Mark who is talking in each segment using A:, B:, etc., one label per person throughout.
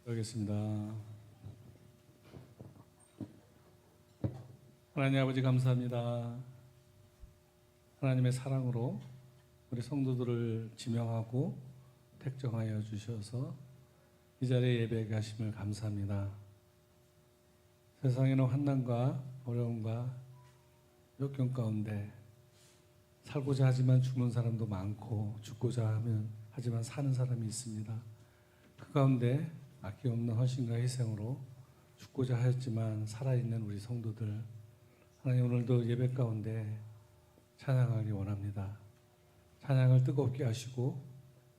A: 하겠습니다. 하나님 아버지 감사합니다. 하나님의 사랑으로 우리 성도들을 지명하고 택정하여 주셔서 이 자리에 예배하게 하심을 감사합니다. 세상에는 환난과 어려움과 역경 가운데 살고자 하지만 죽는 사람도 많고 죽고자 하지만 사는 사람이 있습니다. 그 가운데 아낌없는 헌신과 희생으로 죽고자 하였지만 살아있는 우리 성도들, 하나님 오늘도 예배 가운데 찬양하기 원합니다. 찬양을 뜨겁게 하시고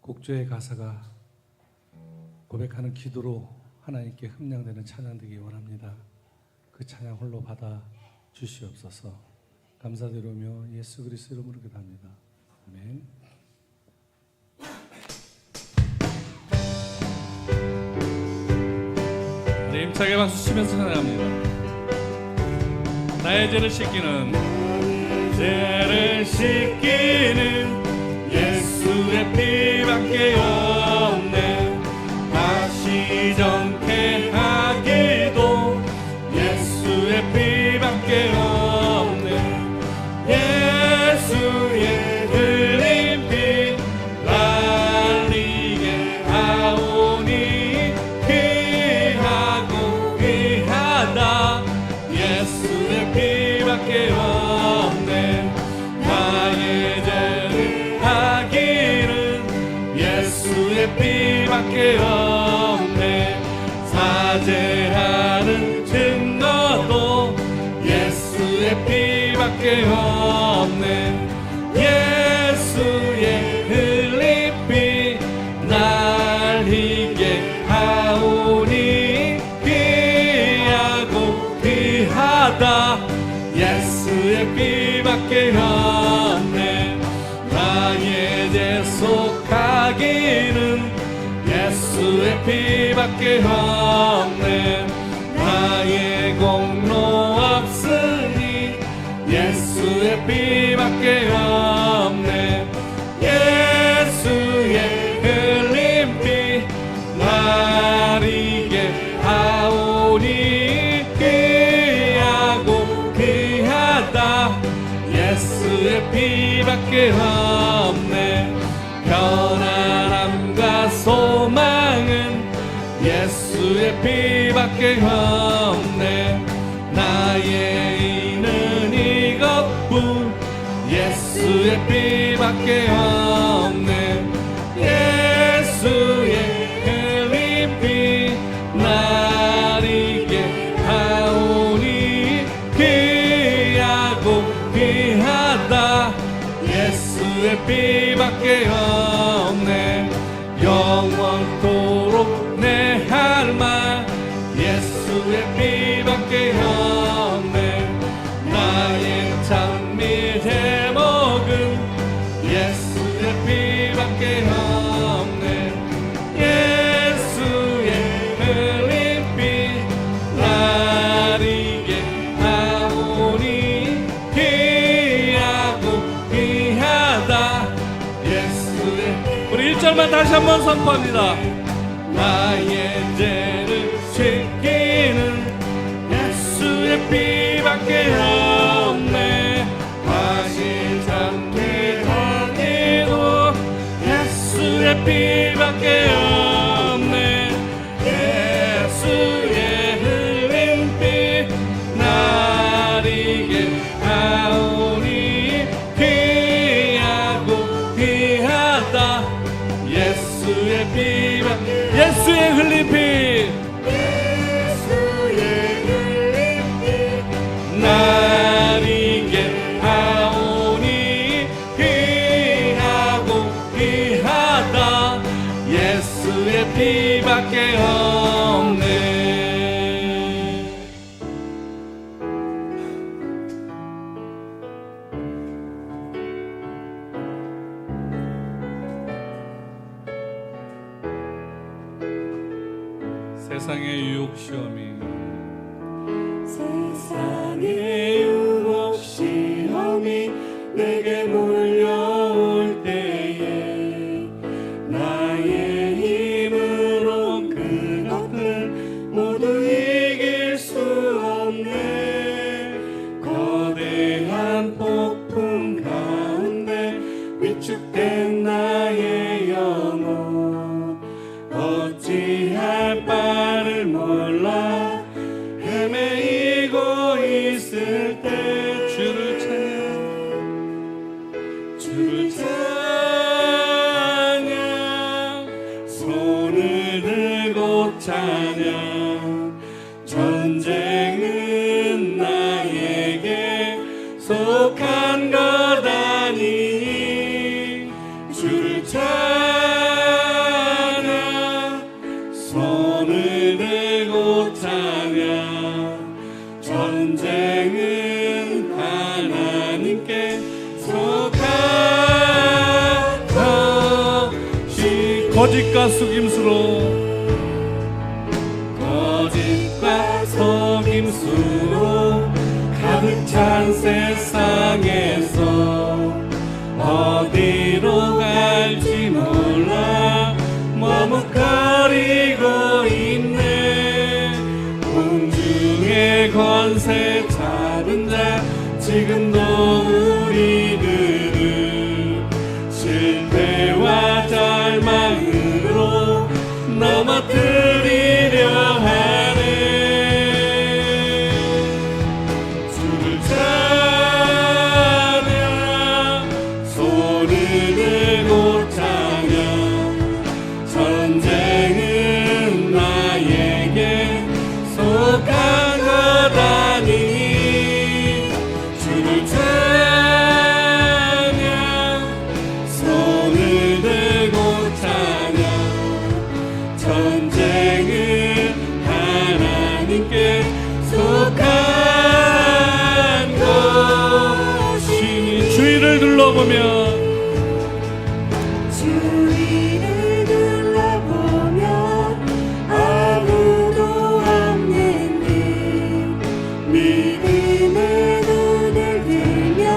A: 곡조의 가사가 고백하는 기도로 하나님께 흠량되는 찬양 되기 원합니다. 그 찬양 홀로 받아 주시옵소서. 감사드리며 예수 그리스도 이름으로 기도합니다. 아멘. 네, 힘차게 박수 치면서 찬양합니다. 나의 죄를 씻기는 예수의 피밖에 없네. 다시 정케 하기도 예수의 피밖에 없네. 예수의 흘린 피 날리게 하오니 귀하고 귀하다. 예수의 피밖에 없네. 나의 죄를 하기는 예수의 피밖에 없네. 사죄하는 증거도 예수의 피밖에 없네. 예수의 흘린 피 날리게 하오니 귀하고 귀하다. 예수의 피밖에 없네. 나의 죄 속하기는 예수의 피밖에 없네. 나의 공로 없으니 예수의 피밖에 없네. 예수의 흘린 피 나리게 하오니 귀하고 귀하다. 예수의 피밖에 없네. 편안함과 소망은 예수의 피밖에 없네. 나의 의는 이것뿐 예수의 피밖에 없네. 예수의 흘린 피 나리게 하오니 귀하고 귀하다. 예수의 피밖에 없네. 영원토록 내 할 말 예수의 피밖에 없네. 나의 찬미 제목은 예수의 피밖에 없네. 예수의 흘린 피 나리게 하오니 귀하고 귀하다. 예수의 우리 1절만 다시 한번 선포합니다. 나의 죄를 씻기는 예수의 피밖에 없네. 다시 잠기 하기도 예수의 피밖에 없네. 예수의 흘린 피 나리게 하오니 귀하고 귀하다. 예수의 피밖에 예수의 흘린 피 나리게 하오니 귀하고 귀하다. 예수의 피밖에 없네. 세상의 유혹 시험이 내게 몰려올 때에 나의 힘으로 그것들 어찌할 바를 몰라 헤매이고 있을 때 주를 찬양 손을 들고 찬양 전쟁은 나에게 속한 것 아니니 주를 찬양 손을 들고 찬양 전쟁은 하나님께 속한 것이 거짓과 속임수로 가득 찬 세상에서 어디로 갈지 몰라 머뭇거리고 있네. 공중의 권세 잡은 자 지금도 우리들을 실패와 절망으로 넘어뜨리려 하네. 주를 찬양 손을 들고 찬양 전쟁은 나에게 속한 것 아니니 주를 찬양 손을 들고 찬양 전쟁은 하나님께 속한 것이니 주위를 둘러보면
B: 아무도 없는 듯 믿음의 눈을 들면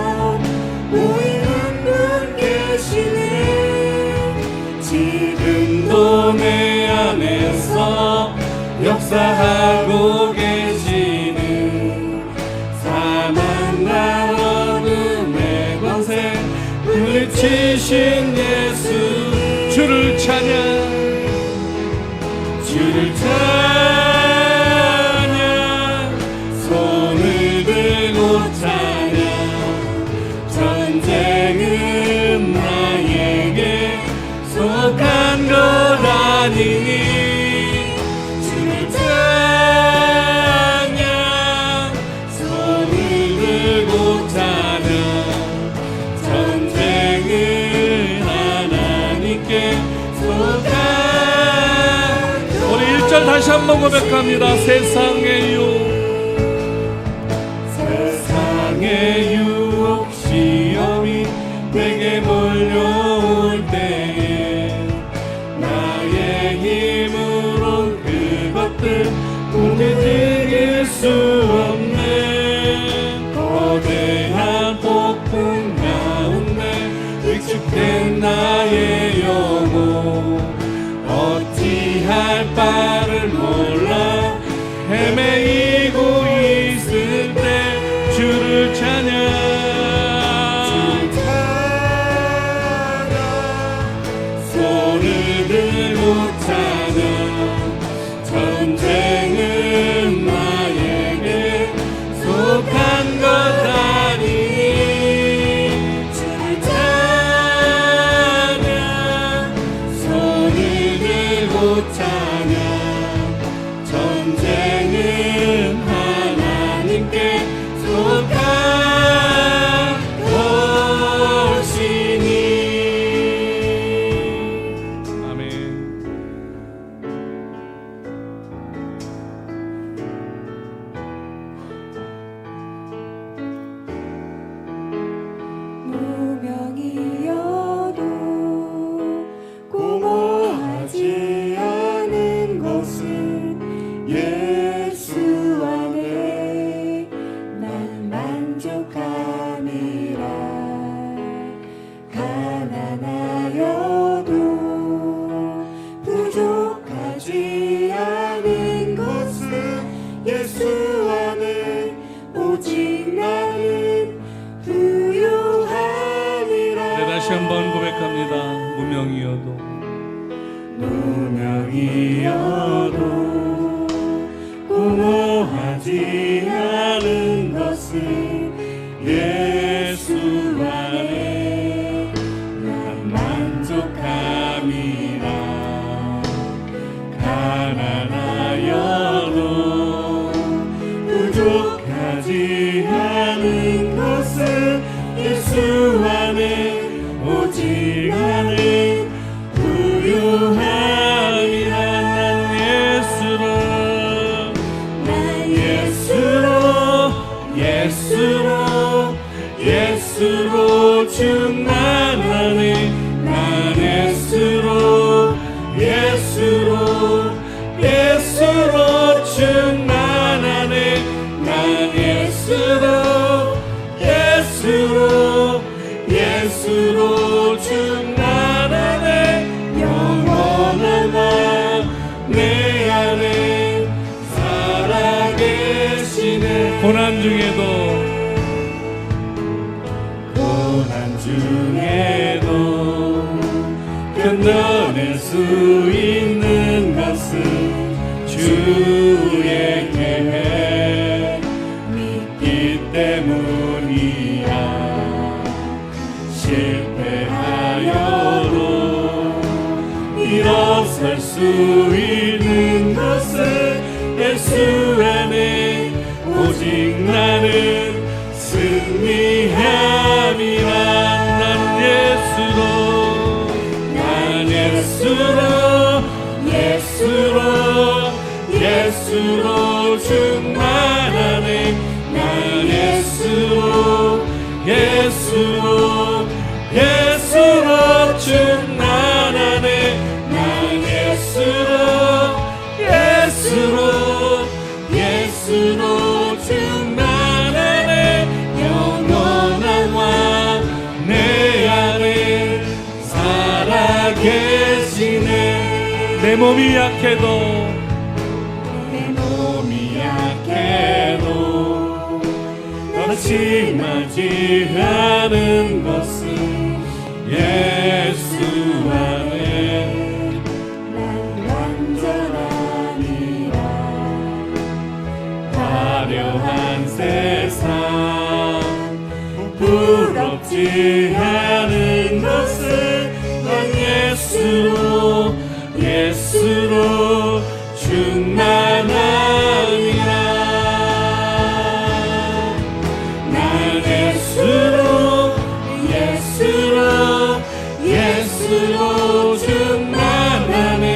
B: 보이는 분 계시네.
A: 지금도 내 안에서 역사하고 계시는 사망과 어둠의 권세 물리치신 예수 주를 찬양 손을 들고 찬양 전쟁은 나에게 속한 것 아니니 주를 찬양 손을 들고 찬양 전쟁은 하나님께 속한 우리 1절 다시 한번 고백합니다. 세상의 유혹 시험이 내게 몰려올 때에 나의 힘으로 그것들 움직일 수 없네. 거대한 폭풍 가운데 위축된 나의 영혼 어찌할 바를 몰라 헤매이고 있을 때 주를 찬양 손을 들고 찬양 전쟁은 나에게 속한 것 아니니 주를 찬양 손을 들고 찬양 전쟁은 하나님께 속한 것이니. 아멘.
B: 무명이어도 공허하지 않은 것은 예수 안에 난 만족함이라. 가난하여도 부족하지 않은 것은 예수 안에 오직 나는 부유함이라.
A: 다시 한번 고백합니다. 무명이어도 땅이어도 공허하지 않은 것은 예수 안에 난 만족함이라. 가난하여도 부족하지 않은 것은 예수 안에 오직 나는 부유함이라. 난 예수로 충만하네. 난 예수로 충만하네. 난 예수로 충만하네. 영원한 내 안에 살아계시네. 고난 중에도 견뎌낼 수 있는 것은 주의 계획 믿기 때문이야. 실패하여도 일어설 수 있는 것은 예수 안에 오직 나는 승리함이라. 예수로 충만하네. 난 예수로 충만하네. 난 예수로 충만하네. 영원한 왕 내 안에 살아계시네. 내 몸이 약해도 낙심하지 않은 것은 예수 안에
B: 난 완전하니라.
A: 화려한 세상 부럽지 않은 것은 난 예수로 충만하니라. 예수로 충만하네.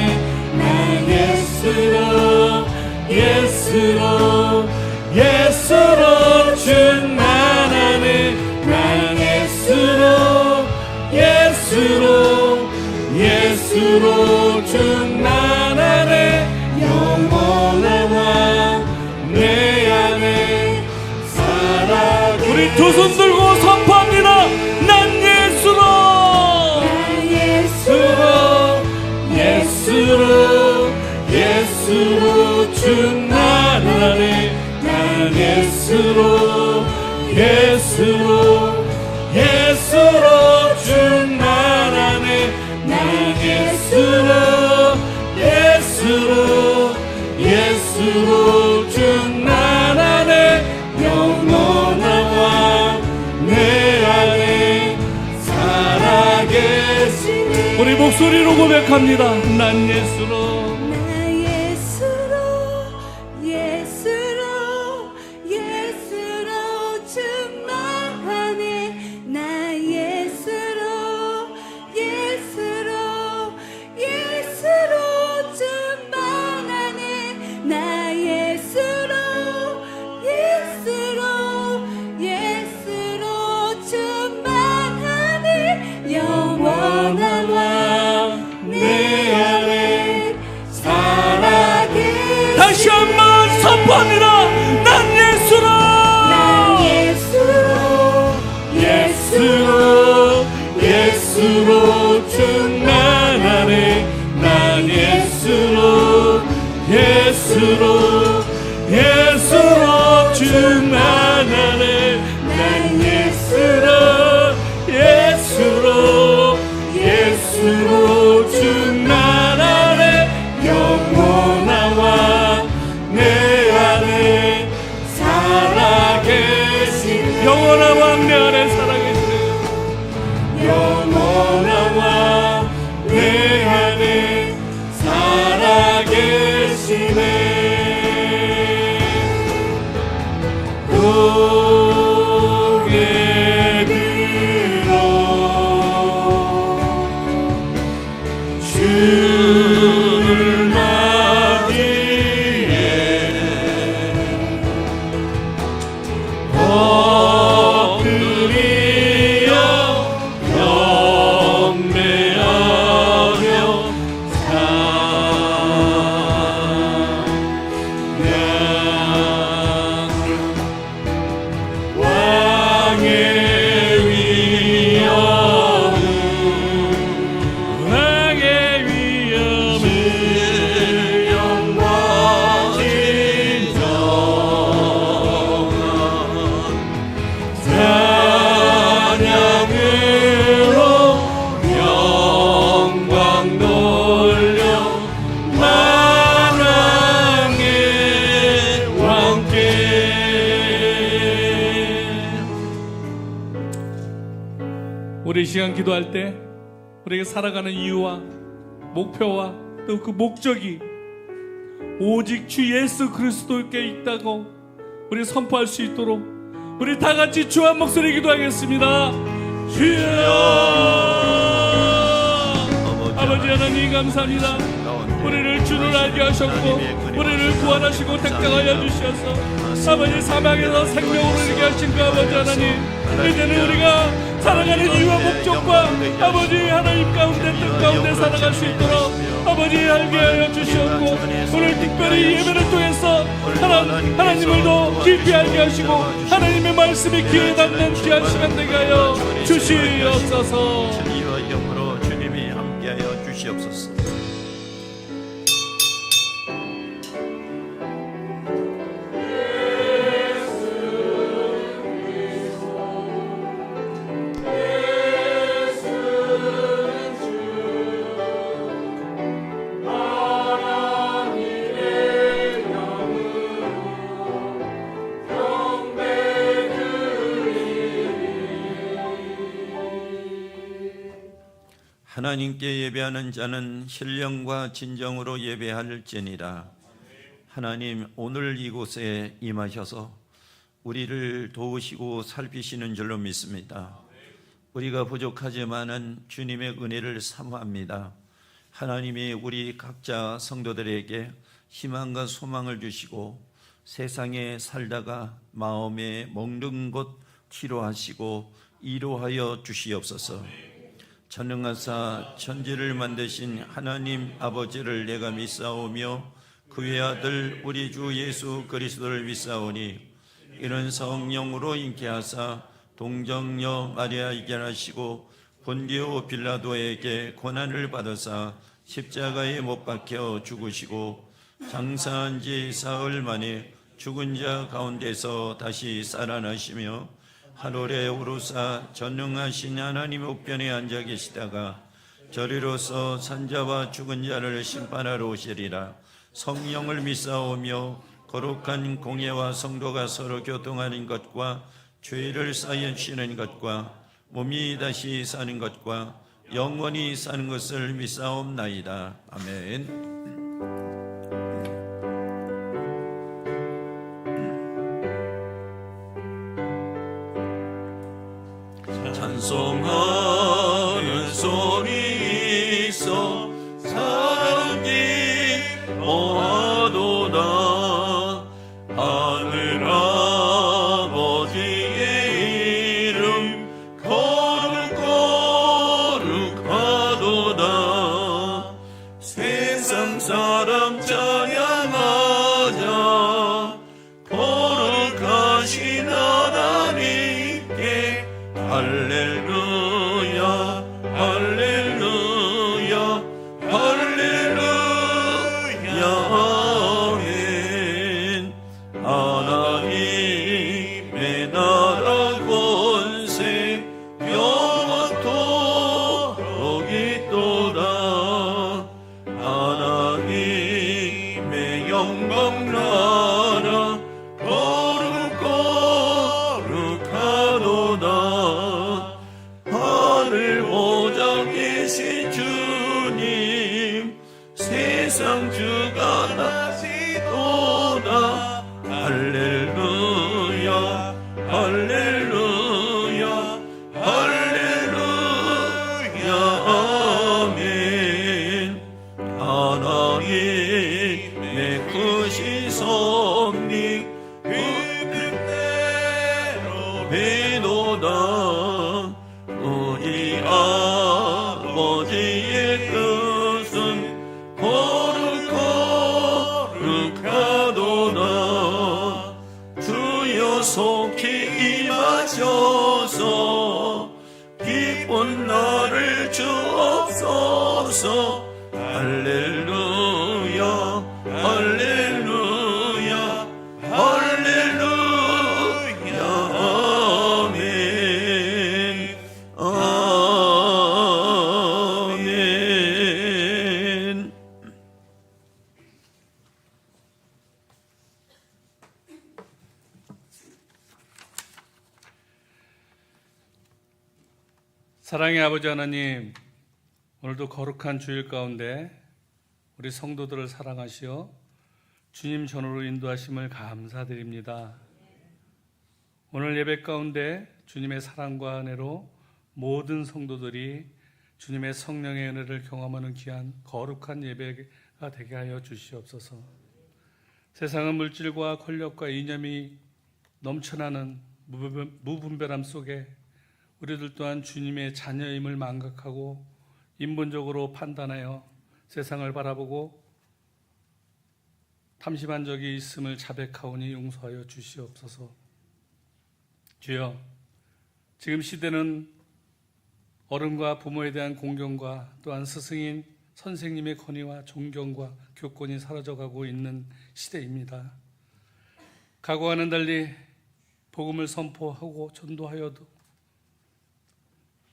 A: 난 예수로 충만하네. 난 예수로 충만하네. 영원한 왕 내 안에 살아. 우리 두 손 들고 선포합니다. 난 예수로 충만하네. 난 예수로 충만하네. 난 예수로 충만하네. 영원한 왕 내 안에 살아계시네. 우리 목소리로 고백합니다. 난 예수로
B: 충만하네. 나 예수로 충만하네. 나 예수로 충만하네. 영원한 왕 내 안에 살아계시네.
A: 다시 한번 선포합니다. 난 예수로 충만하네. 난 예수로 충만하네. 난 예수로 충만하네. 영원한 왕 내 안에 살아계시네.
B: 영원한 왕 내 안에 살아계시네. 고개 들어 주를 맞이해 엎드리어 경배하며 왕의 위엄은 신령과 진정한 찬양으로 영광 돌려 만왕의 왕께.
A: 우리 이 시간 기도할 때 우리가 살아가는 이유와 목표와 또 그 목적이 오직 주 예수 그리스도께 있다고 우리 선포할 수 있도록 우리 다 같이 주 한 목소리 기도하겠습니다. 주여, 아버지 하나님 감사합니다. 우리를 주를 알게 하셨고 우리를 구원하시고 택당하여 주셔서 아버지 사망에서 생명으로 이르게 하신 그 아버지 하나님, 이제는 우리가 살아가는 이유와 목적과 아버지 하나님 가운데 뜻 가운데 살아갈 수 있도록 아버지 알게 하여 주시었고, 오늘 특별히 예배를 통해서 하나님을 더 깊이 알게 하시고 하나님의 말씀이 귀에 닿는 귀한 시간 되게 하여 주시옵소서.
C: 진리와 영으로 주님이 함께하여 주시옵소서. 하나님께 예배하는 자는 신령과 진정으로 예배할지니라. 하나님, 오늘 이곳에 임하셔서 우리를 도우시고 살피시는 줄로 믿습니다. 우리가 부족하지만은 주님의 은혜를 사모합니다. 하나님이 우리 각자 성도들에게 희망과 소망을 주시고 세상에 살다가 마음에 멍든 곳 치료하시고 이로하여 주시옵소서. 전능하사 천지를 만드신 하나님 아버지를 내가 믿사오며 그의 아들 우리 주 예수 그리스도를 믿사오니, 이는 성령으로 잉태하사 동정녀 마리아에게 하시고 본디오 빌라도에게 고난을 받으사 십자가에 못 박혀 죽으시고 장사한 지 사흘 만에 죽은 자 가운데서 다시 살아나시며 하늘에 오르사 전능하신 하나님 우편에 앉아 계시다가 저리로서 산자와 죽은 자를 심판하러 오시리라. 성령을 믿사오며 거룩한 공예와 성도가 서로 교통하는 것과 죄를 사하시는 것과 몸이 다시 사는 것과 영원히 사는 것을 믿사옵나이다. 아멘. 찬송하는 소리 있어 사랑이 모아도다. 하늘 아버지의 이름 거룩하도다. 세상 사람 찬양하자. 거룩하신 하나님께 할렐루야 할렐루야 할렐루야 아멘. 하나님의 나라 권세 영원토록 있도다. 하나님의 영광 나라 거룩하도다. 시섭니 그대로 비도다 우리 아버지의 뜻은 거룩하도다 주여 속히 임하셔서 기쁜 나를 주옵소서 할렐루야 할렐루야 할렐루야 아멘 아멘.
A: 사랑의 아버지 하나님, 오늘도 거룩한 주일 가운데 우리 성도들을 사랑하시어 주님 전으로 인도하심을 감사드립니다. 오늘 예배 가운데 주님의 사랑과 은혜로 모든 성도들이 주님의 성령의 은혜를 경험하는 귀한 거룩한 예배가 되게 하여 주시옵소서. 세상은 물질과 권력과 이념이 넘쳐나는 무분별함 속에 우리들 또한 주님의 자녀임을 망각하고 인본적으로 판단하여 세상을 바라보고 탐심한 적이 있음을 자백하오니 용서하여 주시옵소서. 주여, 지금 시대는 어른과 부모에 대한 공경과 또한 스승인 선생님의 권위와 존경과 교권이 사라져가고 있는 시대입니다. 과거와는 달리 복음을 선포하고 전도하여도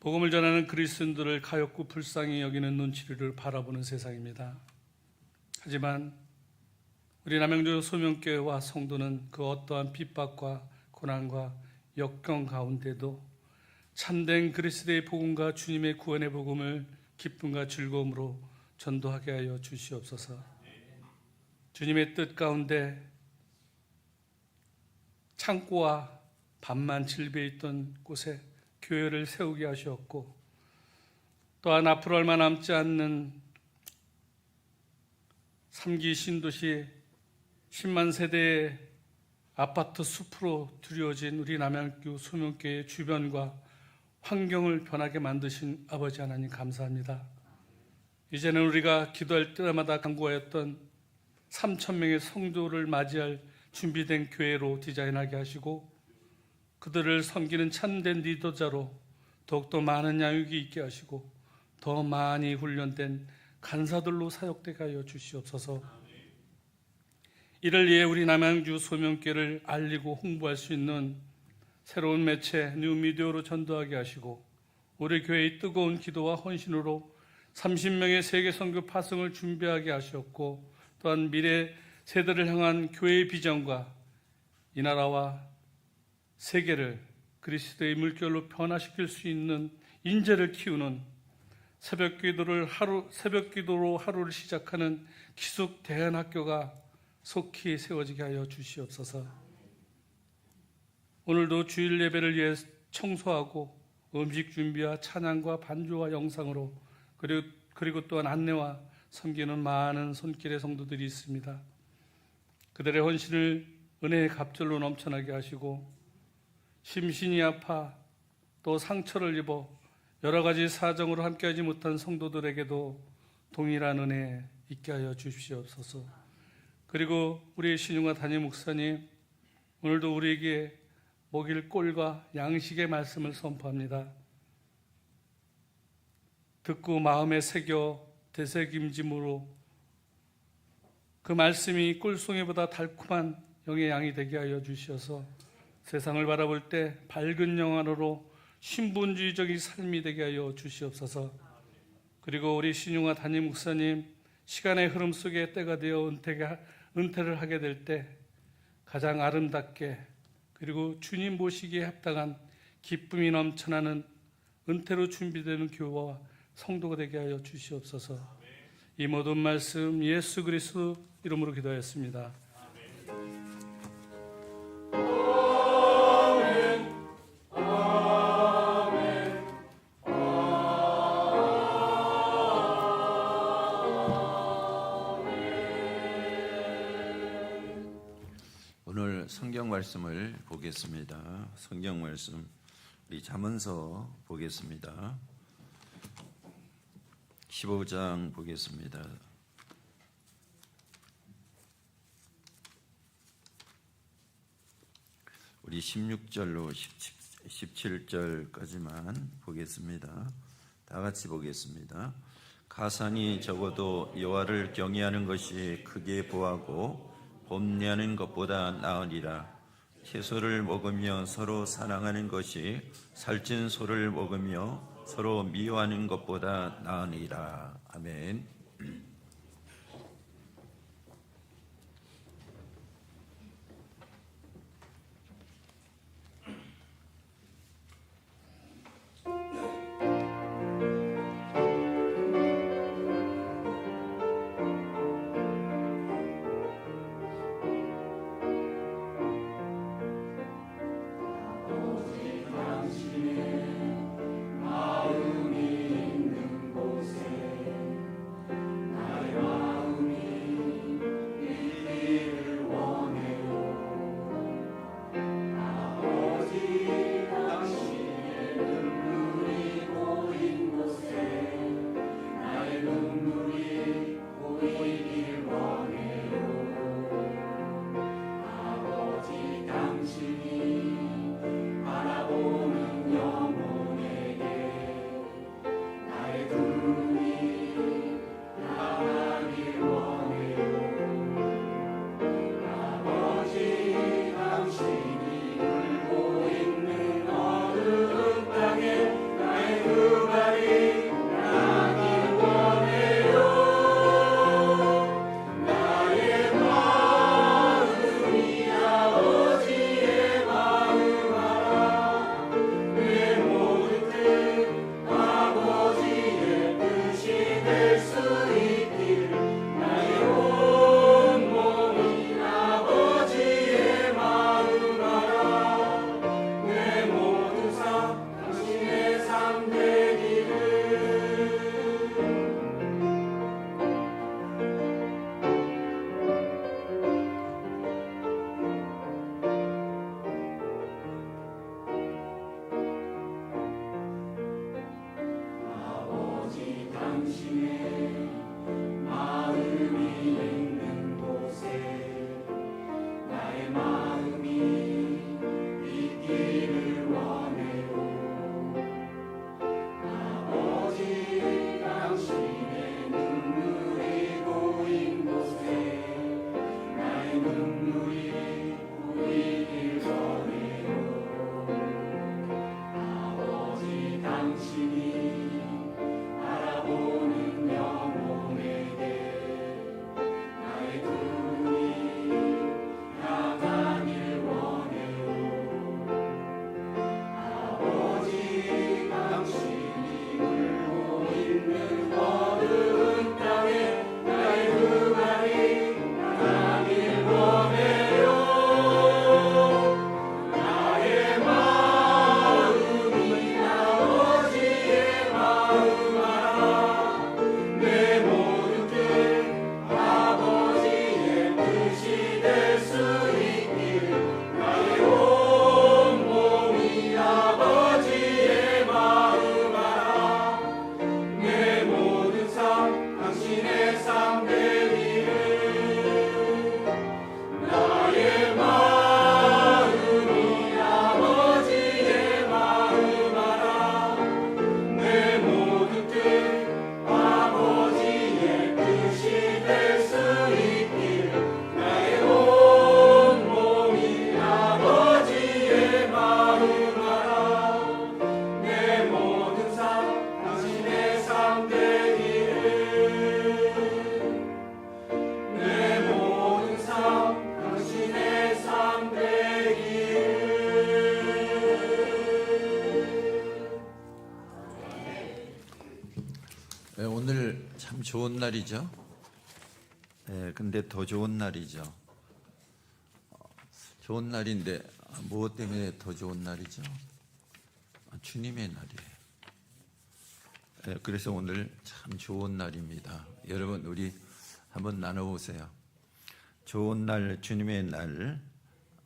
A: 복음을 전하는 그리스도인들을 가엾고 불쌍히 여기는 눈치를 바라보는 세상입니다. 하지만 우리 남양주 소명교회와 성도는 그 어떠한 핍박과 고난과 역경 가운데도 참된 그리스도의 복음과 주님의 구원의 복음을 기쁨과 즐거움으로 전도하게 하여 주시옵소서. 주님의 뜻 가운데 창고와 밤만 질비해 있던 곳에 교회를 세우게 하셨고, 또한 앞으로 얼마 남지 않는 3기 신도시 10만 세대의 아파트 숲으로 두려워진 우리 남양주 소명교회 주변과 환경을 변하게 만드신 아버지 하나님 감사합니다. 이제는 우리가 기도할 때마다 간구하였던 3,000명의 성도를 맞이할 준비된 교회로 디자인하게 하시고 그들을 섬기는 참된 리더자로 더욱더 많은 양육이 있게 하시고 더 많이 훈련된 간사들로 사역되게 하여 주시옵소서. 이를 위해 우리 남양주 소명교회를 알리고 홍보할 수 있는 새로운 매체 뉴미디어로 전도하게 하시고 우리 교회의 뜨거운 기도와 헌신으로 30명의 세계 선교 파송을 준비하게 하셨고 또한 미래 세대를 향한 교회의 비전과 이 나라와 세계를 그리스도의 물결로 변화시킬 수 있는 인재를 키우는 새벽 기도로 하루를 시작하는 기숙 대안학교가 속히 세워지게 하여 주시옵소서. 오늘도 주일 예배를 위해 청소하고 음식 준비와 찬양과 반주와 영상으로 그리고 또한 안내와 섬기는 많은 손길의 성도들이 있습니다. 그들의 헌신을 은혜의 갑절로 넘쳐나게 하시고 심신이 아파 또 상처를 입어 여러 가지 사정으로 함께하지 못한 성도들에게도 동일한 은혜 있게 하여 주시옵소서. 그리고 우리 신용화 담임 목사님, 오늘도 우리에게 먹일 꼴과 양식의 말씀을 선포합니다. 듣고 마음에 새겨 되새김짐으로 그 말씀이 꿀송이보다 달콤한 영의 양이 되게 하여 주셔서 세상을 바라볼 때 밝은 영안으로 신분주의적인 삶이 되게 하여 주시옵소서. 그리고 우리 신용화 담임 목사님, 시간의 흐름 속에 때가 되어 은퇴를 하게 될 때 가장 아름답게 그리고 주님 모시기에 합당한 기쁨이 넘쳐나는 은퇴로 준비되는 교회와 성도가 되게 하여 주시옵소서. 이 모든 말씀 예수 그리스도 이름으로 기도하였습니다.
C: 오늘 성경 말씀을 보겠습니다. 성경 말씀 우리 잠언서 보겠습니다. 15장 보겠습니다. 우리 16절로 17절까지만 보겠습니다. 다 같이 보겠습니다. 가산이 적어도 여호와를 경외하는 것이 크게 보하고 봄내하는 것보다 나으니라. 채소를 먹으며 서로 사랑하는 것이 살찐 소를 먹으며 서로 미워하는 것보다 나으니라. 아멘. 오늘 참 좋은 날이죠. 근데 더 좋은 날이죠. 좋은 날인데 무엇 때문에 더 좋은 날이죠? 주님의 날이에요. 그래서 오늘 참 좋은 날입니다. 여러분 우리 한번 나눠보세요. 좋은 날, 주님의 날,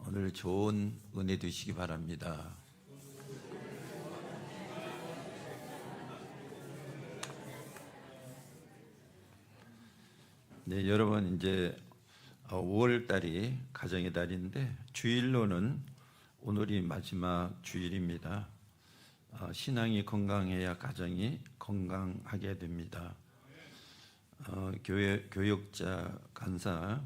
C: 오늘 좋은 은혜 되시기 바랍니다. 네, 여러분 이제 5월 달이 가정의 달인데 주일로는 오늘이 마지막 주일입니다. 신앙이 건강해야 가정이 건강하게 됩니다. 교역자, 간사,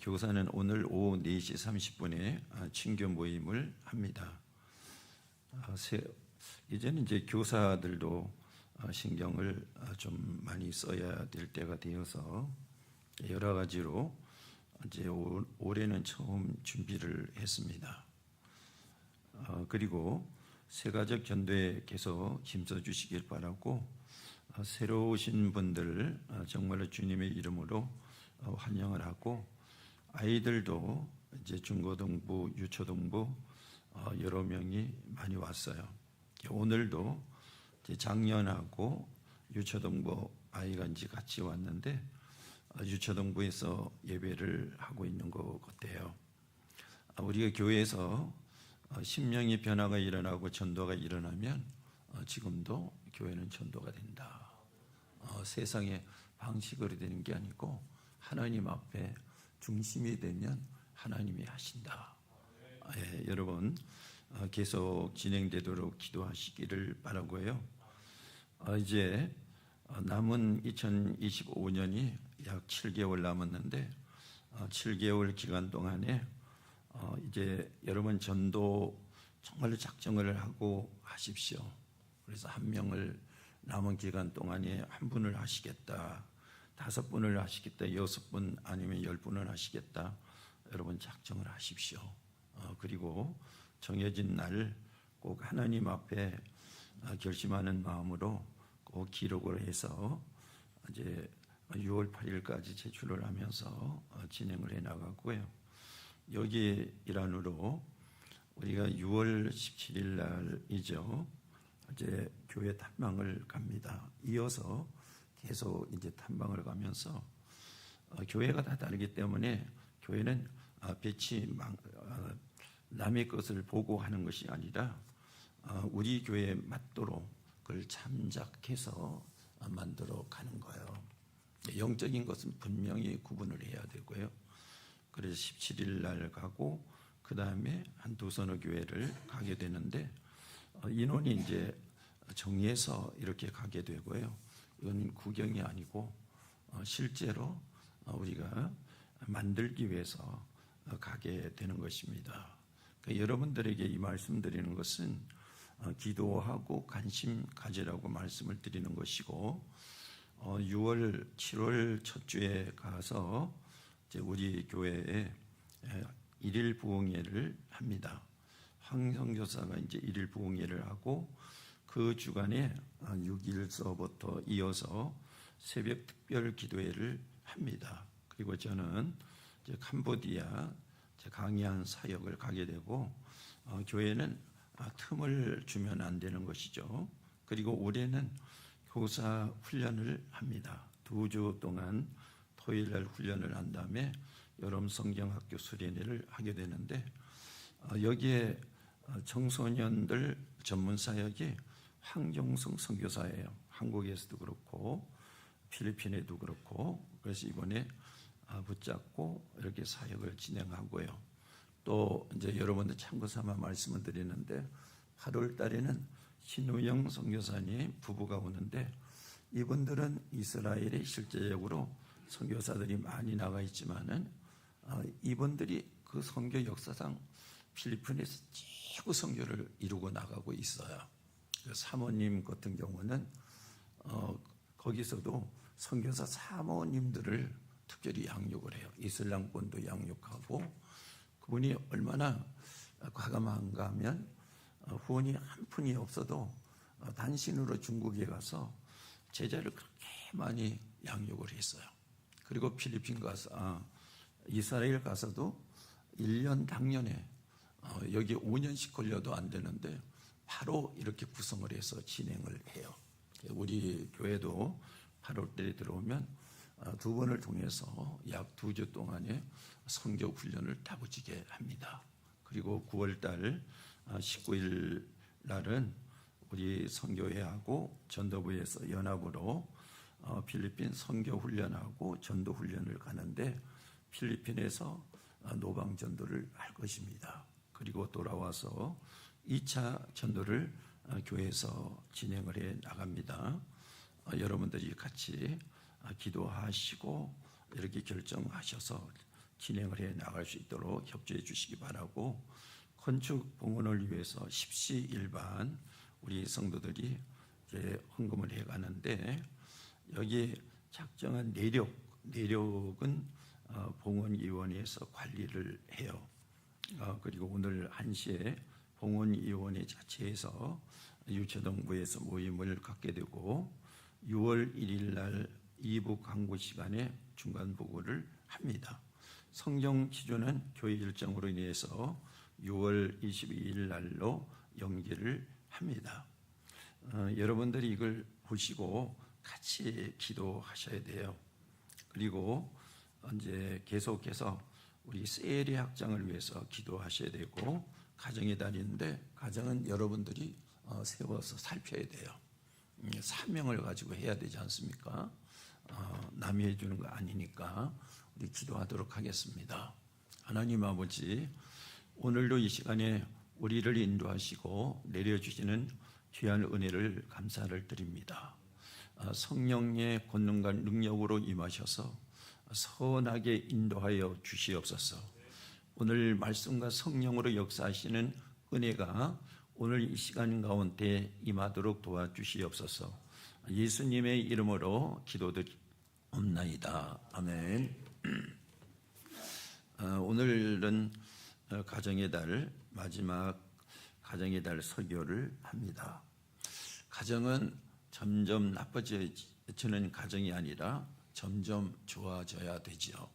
C: 교사는 오늘 오후 4시 30분에 친교 모임을 합니다. 이제는 이제 교사들도 신경을 좀 많이 써야 될 때가 되어서 여러 가지로 이제 올해는 처음 준비를 했습니다. 그리고 세가족 전도에 계속 힘써 주시길 바라고 새로 오신 분들 정말로 주님의 이름으로 환영을 하고 아이들도 이제 중고등부, 유초등부 여러 명이 많이 왔어요. 오늘도 이제 작년하고 유초등부 아이가 이제 같이 왔는데 유초등부에서 예배를 하고 있는 것 같아요. 우리가 교회에서 심령의 변화가 일어나고 전도가 일어나면 지금도 교회는 전도가 된다. 세상의 방식으로 되는 게 아니고 하나님 앞에 중심이 되면 하나님이 하신다. 여러분 계속 진행되도록 기도하시기를 바라고요. 이제 남은 2025년이 약 7개월 남았는데 7개월 기간 동안에 이제 여러분 전도 정말로 작정을 하고 하십시오. 그래서 한 명을 남은 기간 동안에 한 분을 하시겠다, 5분을 하시겠다, 6분 아니면 10분을 하시겠다. 여러분 작정을 하십시오. 그리고 정해진 날 꼭 하나님 앞에 결심하는 마음으로 꼭 기록을 해서 이제 6월 8일까지 제출을 하면서 진행을 해 나가고요. 여기 일환으로 우리가 6월 17일 날이죠. 이제 교회 탐방을 갑니다. 이어서 계속 이제 탐방을 가면서 교회가 다 다르기 때문에 교회는 남의 것을 보고 하는 것이 아니라 우리 교회에 맞도록 그걸 참작해서 만들어 가는 거예요. 영적인 것은 분명히 구분을 해야 되고요. 그래서 17일 날 가고 그 다음에 한 두서너 교회를 가게 되는데 인원이 이제 정해서 이렇게 가게 되고요. 이건 구경이 아니고 실제로 우리가 만들기 위해서 가게 되는 것입니다. 그러니까 여러분들에게 이 말씀 드리는 것은 기도하고 관심 가지라고 말씀을 드리는 것이고 6월, 7월 첫 주에 가서 이제 우리 교회에 일일 부흥회를 합니다. 황 선교사가 이제 일일 부흥회를 하고 그 주간에 6일서부터 이어서 새벽 특별 기도회를 합니다. 그리고 저는 이제 캄보디아 강의한 사역을 가게 되고 교회는 틈을 주면 안 되는 것이죠. 그리고 올해는 교사 훈련을 합니다. 2주 동안 토요일 날 훈련을 한 다음에 여름 성경학교 수련회를 하게 되는데 여기에 청소년들 전문 사역이 황종성 선교사예요. 한국에서도 그렇고 필리핀에도 그렇고 그래서 이번에 붙잡고 이렇게 사역을 진행하고요. 또 이제 여러분들 참고 삼아 말씀을 드리는데 8월 달에는 신우영 선교사님 부부가 오는데 이분들은 이스라엘에 실제적으로 선교사들이 많이 나가 있지만은 이분들이 그 선교 역사상 필리핀에서 최고 선교를 이루고 나가고 있어요. 사모님 같은 경우는 거기서도 선교사 사모님들을 특별히 양육을 해요. 이슬람권도 양육하고 그분이 얼마나 과감한가 하면 후원이 한 푼이 없어도 단신으로 중국에 가서 제자를 그렇게 많이 양육을 했어요. 그리고 필리핀 가서 이스라엘 가서도 1년 당년에 여기 5년씩 걸려도 안 되는데 바로 이렇게 구성을 해서 진행을 해요. 우리 교회도 8월 달에 들어오면 두 번을 통해서 약 2주 동안의 성교 훈련을 다부지게 합니다. 그리고 9월달 19일 날은 우리 선교회하고 전도부에서 연합으로 필리핀 선교 훈련하고 전도 훈련을 가는데 필리핀에서 노방 전도를 할 것입니다. 그리고 돌아와서 2차 전도를 교회에서 진행을 해 나갑니다. 여러분들이 같이 기도하시고 이렇게 결정하셔서 진행을 해 나갈 수 있도록 협조해 주시기 바라고, 건축 봉헌을 위해서 십시일반 우리 성도들이 이제 헌금을 해 가는데, 여기 작정한 내력은 봉헌위원회에서 관리를 해요. 그리고 오늘 1시에 봉헌위원회 자체에서 유초동부에서 모임을 갖게 되고 6월 1일 날 2부 강구 시간에 중간 보고를 합니다. 성경 기조는 교회 일정으로 인해서 6월 22일 날로 연기를 합니다. 여러분들이 이걸 보시고 같이 기도하셔야 돼요. 그리고 이제 계속해서 우리 세례 학장을 위해서 기도하셔야 되고, 가정의 달인데 가정은 여러분들이 세워서 살펴야 돼요. 사명을 가지고 해야 되지 않습니까? 남이 해주는 거 아니니까 우리 기도하도록 하겠습니다. 하나님 아버지, 오늘도 이 시간에 우리를 인도하시고 내려주시는 귀한 은혜를 감사를 드립니다. 성령의 권능과 능력으로 임하셔서 선하게 인도하여 주시옵소서. 오늘 말씀과 성령으로 역사하시는 은혜가 오늘 이 시간 가운데 임하도록 도와주시옵소서. 예수님의 이름으로 기도드리옵나이다. 아멘. 오늘은 가정의 달, 마지막 가정의 달 설교를 합니다. 가정은 점점 나빠지는 가정이 아니라 점점 좋아져야 되죠.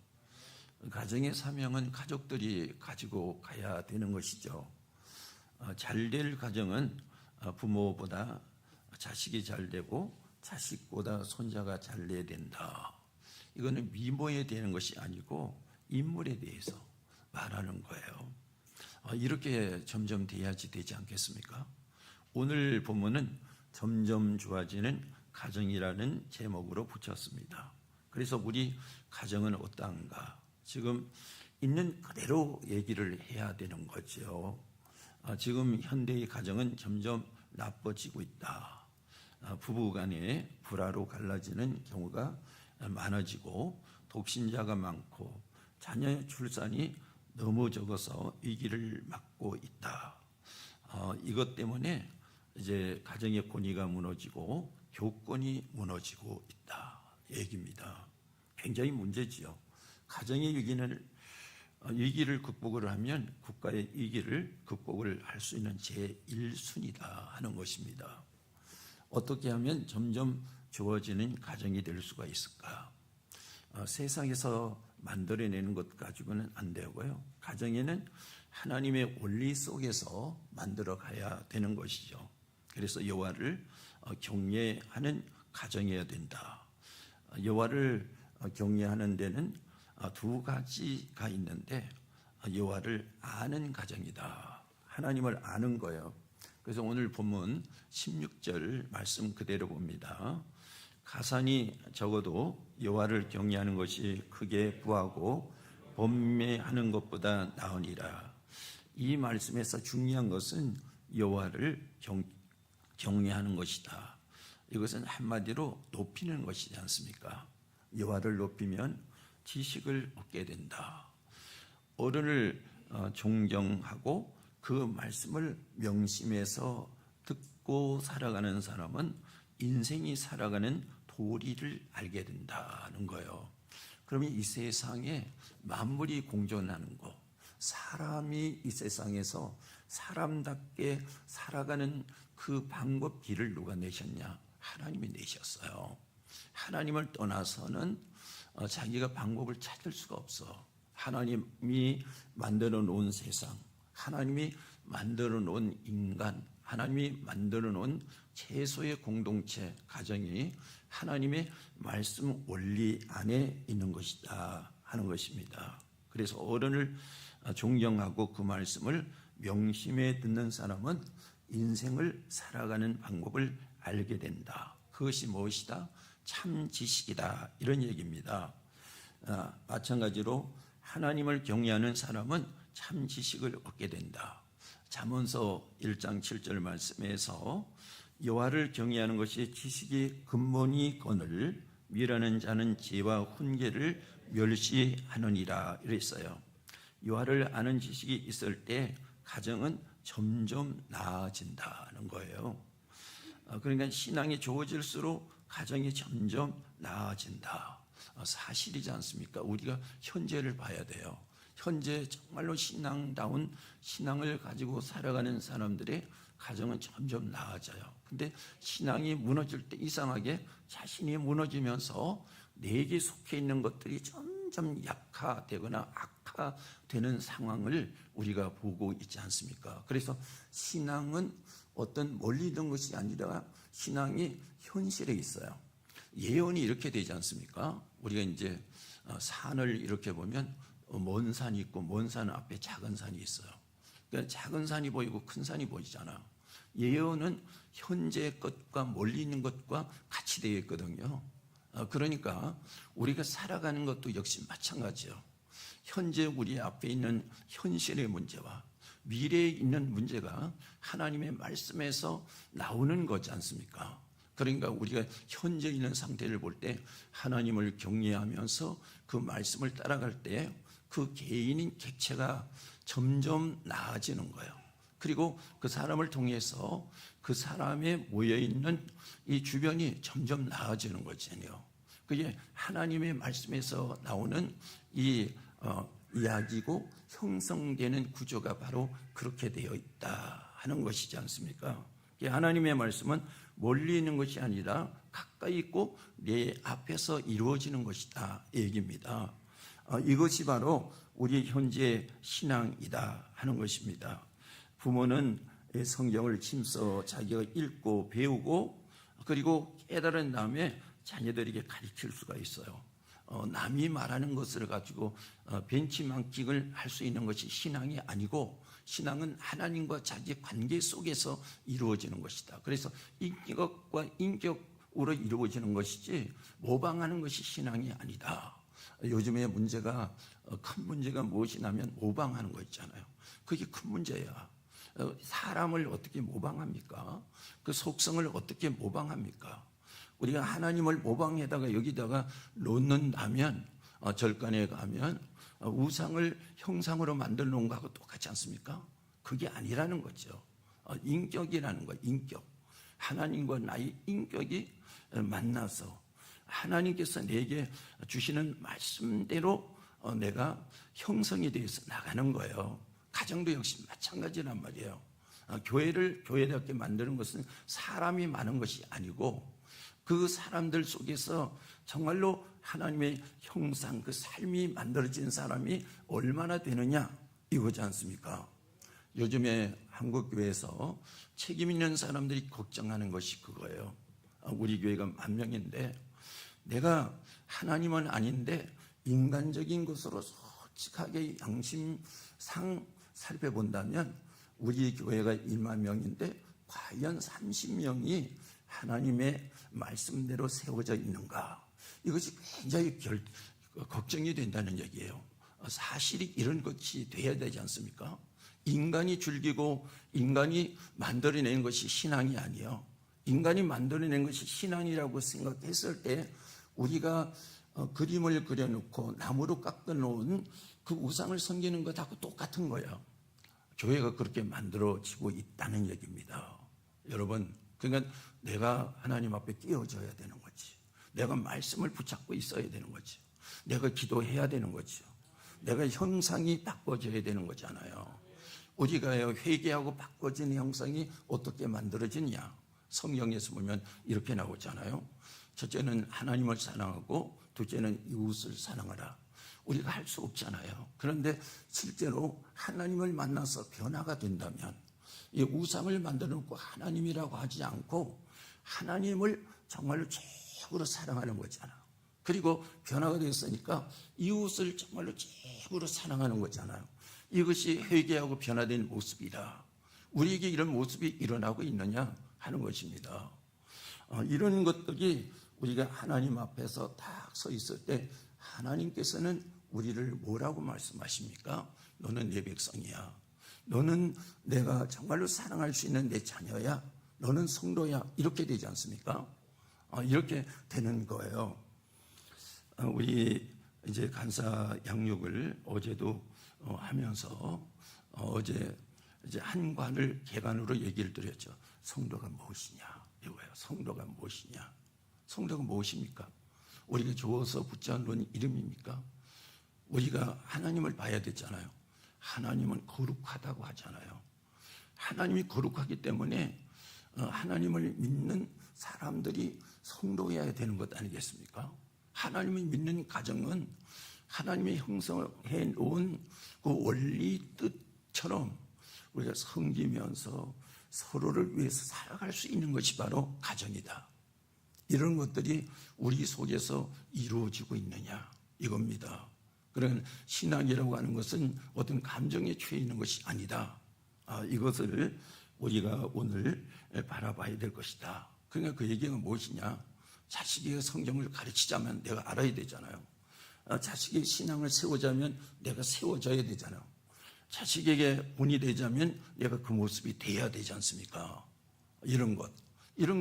C: 가정의 사명은 가족들이 가지고 가야 되는 것이죠. 잘될 가정은 부모보다 자식이 잘 되고 자식보다 손자가 잘 돼야 된다. 이거는 미모에 대한 것이 아니고 인물에 대해서 말하는 거예요. 이렇게 점점 돼야지 되지 않겠습니까? 오늘 본문은 점점 좋아지는 가정이라는 제목으로 붙였습니다. 그래서 우리 가정은 어떠한가? 지금 있는 그대로 얘기를 해야 되는 거죠. 지금 현대의 가정은 점점 나빠지고 있다. 부부 간에 불화로 갈라지는 경우가 많아지고 독신자가 많고 자녀 출산이 너무 적어서 위기를 맞고 있다. 이것 때문에 이제 가정의 권위가 무너지고 교권이 무너지고 있다 얘기입니다. 굉장히 문제지요. 가정의 위기를 극복을 하면 국가의 위기를 극복을 할 수 있는 제1순위다 하는 것입니다. 어떻게 하면 점점 좋아지는 가정이 될 수가 있을까? 세상에서 만들어내는 것 가지고는 안 되고요. 가정에는 하나님의 원리 속에서 만들어 가야 되는 것이죠. 그래서 여호와를 경외하는 가정이어야 된다. 여호와를 경외하는 데는 두 가지가 있는데, 여호와를 아는 가정이다. 하나님을 아는 거예요. 그래서 오늘 본문 16절 말씀 그대로 봅니다. 가산이 적어도 여호와를 경외하는 것이 크게 부하고 번뇌하는 것보다 나으니라. 이 말씀에서 중요한 것은 여호와를 경외하는 것이다. 이것은 한마디로 높이는 것이지 않습니까? 여호와를 높이면 지식을 얻게 된다. 어른을 존경하고 그 말씀을 명심해서 듣고 살아가는 사람은 인생이 살아가는 도리를 알게 된다는 거예요. 그러면 이 세상에 만물이 공존하는 것, 사람이 이 세상에서 사람답게 살아가는 그 방법 길을 누가 내셨냐? 하나님이 내셨어요. 하나님을 떠나서는 자기가 방법을 찾을 수가 없어. 하나님이 만들어 놓은 세상, 하나님이 만들어 놓은 인간, 하나님이 만들어 놓은 최소의 공동체, 가정이
D: 하나님의 말씀 원리 안에 있는 것이다 하는 것입니다. 그래서 어른을 존경하고 그 말씀을 명심해 듣는 사람은 인생을 살아가는 방법을 알게 된다. 그것이 무엇이다? 참 지식이다. 이런 얘기입니다. 마찬가지로 하나님을 경외하는 사람은 참 지식을 얻게 된다. 잠언서 1장 7절 말씀에서 여호와를 경외하는 것이 지식의 근본이거늘 미라는 자는 지혜와 훈계를 멸시하느니라 이랬어요. 여호와를 아는 지식이 있을 때 가정은 점점 나아진다는 거예요. 그러니까 신앙이 좋아질수록 가정이 점점 나아진다. 사실이지 않습니까? 우리가 현재를 봐야 돼요. 현재 정말로 신앙다운 신앙을 가지고 살아가는 사람들의 가정은 점점 나아져요. 근데 신앙이 무너질 때 이상하게 자신이 무너지면서 내게 속해 있는 것들이 점점 약화되거나 악화되는 상황을 우리가 보고 있지 않습니까? 그래서 신앙은 어떤 멀리 있는 것이 아니라 신앙이 현실에 있어요. 예언이 이렇게 되지 않습니까? 우리가 이제 산을 이렇게 보면 먼 산이 있고 먼 산 앞에 작은 산이 있어요. 그러니까 작은 산이 보이고 큰 산이 보이잖아. 예언은 현재 것과 멀리 있는 것과 같이 되어 있거든요. 그러니까 우리가 살아가는 것도 역시 마찬가지예요. 현재 우리 앞에 있는 현실의 문제와 미래에 있는 문제가 하나님의 말씀에서 나오는 거지 않습니까? 그러니까 우리가 현재 있는 상태를 볼 때 하나님을 경외하면서 그 말씀을 따라갈 때 그 개인인 객체가 점점 나아지는 거예요. 그리고 그 사람을 통해서 그 사람에 모여있는 이 주변이 점점 나아지는 거잖아요. 그게 하나님의 말씀에서 나오는 이 이야기고 형성되는 구조가 바로 그렇게 되어 있다 하는 것이지 않습니까? 하나님의 말씀은 멀리 있는 것이 아니라 가까이 있고 내 앞에서 이루어지는 것이다 이 얘기입니다. 이것이 바로 우리 현재 신앙이다 하는 것입니다. 부모는 성경을 침서 자기가 읽고 배우고 그리고 깨달은 다음에 자녀들에게 가르칠 수가 있어요. 남이 말하는 것을 가지고 벤치마킹을 할 수 있는 것이 신앙이 아니고 신앙은 하나님과 자기 관계 속에서 이루어지는 것이다. 그래서 인격과 인격으로 이루어지는 것이지 모방하는 것이 신앙이 아니다. 요즘에 문제가 큰 문제가 무엇이냐면 모방하는 거 있잖아요. 그게 큰 문제야. 사람을 어떻게 모방합니까? 그 속성을 어떻게 모방합니까? 우리가 하나님을 모방에다가 여기다가 놓는다면 절간에 가면 우상을 형상으로 만들어 놓은 거하고 똑같지 않습니까? 그게 아니라는 거죠. 인격이라는 거예요. 인격. 하나님과 나의 인격이 만나서 하나님께서 내게 주시는 말씀대로 내가 형성이 되어서 나가는 거예요. 가정도 역시 마찬가지란 말이에요. 교회를 교회답게 만드는 것은 사람이 많은 것이 아니고 그 사람들 속에서 정말로 하나님의 형상, 그 삶이 만들어진 사람이 얼마나 되느냐 이거지 않습니까? 요즘에 한국교회에서 책임 있는 사람들이 걱정하는 것이 그거예요. 우리 교회가 10,000명인데 내가 하나님은 아닌데 인간적인 것으로 솔직하게 양심상 살펴본다면 우리 교회가 10,000명인데 과연 30명이 하나님의 말씀대로 세워져 있는가? 이것이 굉장히 걱정이 된다는 얘기예요. 사실이 이런 것이 돼야 되지 않습니까? 인간이 즐기고 인간이 만들어낸 것이 신앙이 아니에요. 인간이 만들어낸 것이 신앙이라고 생각했을 때 우리가 그림을 그려놓고 나무로 깎아놓은 그 우상을 섬기는 것하고 똑같은 거예요. 교회가 그렇게 만들어지고 있다는 얘기입니다. 여러분, 그러니까 내가 하나님 앞에 끼어져야 되는 거지. 내가 말씀을 붙잡고 있어야 되는 거지. 내가 기도해야 되는 거죠. 내가 형상이 바꿔져야 되는 거잖아요. 우리가 회개하고 바꿔지는 형상이 어떻게 만들어지냐? 성경에서 보면 이렇게 나오잖아요. 첫째는 하나님을 사랑하고 둘째는 이웃을 사랑하라. 우리가 할 수 없잖아요. 그런데 실제로 하나님을 만나서 변화가 된다면 이 우상을 만들어 놓고 하나님이라고 하지 않고 하나님을 정말로 최고로 사랑하는 거잖아. 그리고 변화가 됐으니까 이웃을 정말로 최고로 사랑하는 거잖아요. 이것이 회개하고 변화된 모습이라 우리에게 이런 모습이 일어나고 있느냐 하는 것입니다. 이런 것들이 우리가 하나님 앞에서 딱 서 있을 때 하나님께서는 우리를 뭐라고 말씀하십니까? 너는 내 백성이야. 너는 내가 정말로 사랑할 수 있는 내 자녀야. 너는 성도야. 이렇게 되지 않습니까? 이렇게 되는 거예요. 우리 이제 간사 양육을 어제도 하면서 어제 이제 한 관을 개관으로 얘기를 드렸죠. 성도가 무엇이냐 이거예요. 성도가 무엇이냐. 성도가 무엇입니까? 우리가 주어서 붙여놓은 이름입니까? 우리가 하나님을 봐야 되잖아요. 하나님은 거룩하다고 하잖아요. 하나님이 거룩하기 때문에 하나님을 믿는 사람들이 성도해야 되는 것 아니겠습니까? 하나님을 믿는 가정은 하나님이 형성해 놓은 그 원리 뜻처럼 우리가 섬기면서 서로를 위해서 살아갈 수 있는 것이 바로 가정이다. 이런 것들이 우리 속에서 이루어지고 있느냐 이겁니다. 그런 신앙이라고 하는 것은 어떤 감정에 취해 있는 것이 아니다. 이것을 우리가 오늘 바라봐야 될 것이다. 그러니까 그 얘기가 무엇이냐? 자식에게 성경을 가르치자면 내가 알아야 되잖아요. 자식의 신앙을 세우자면 내가 세워져야 되잖아요. 자식에게 본이 되자면 내가 그 모습이 돼야 되지 않습니까? 이런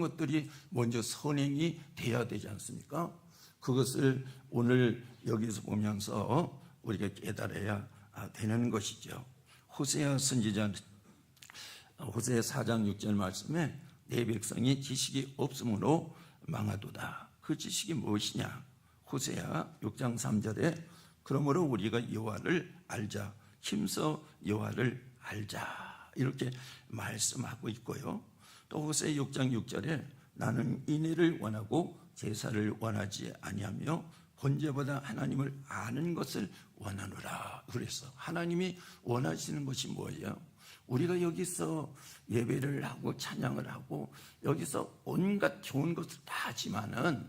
D: 것들이 먼저 선행이 돼야 되지 않습니까? 그것을 오늘 여기서 보면서 우리가 깨달아야 되는 것이죠. 호세아 선지자 호세아 4장 6절 말씀에 내 백성이 지식이 없으므로 망하도다. 그 지식이 무엇이냐? 호세아 6장 3절에 그러므로 우리가 여호와를 알자. 힘써 여호와를 알자. 이렇게 말씀하고 있고요. 또 호세아 6장 6절에 나는 인애를 원하고 제사를 원하지 아니하며 번제보다 하나님을 아는 것을 원하노라. 그래서 하나님이 원하시는 것이 뭐예요? 우리가 여기서 예배를 하고 찬양을 하고 여기서 온갖 좋은 것을 다 하지만은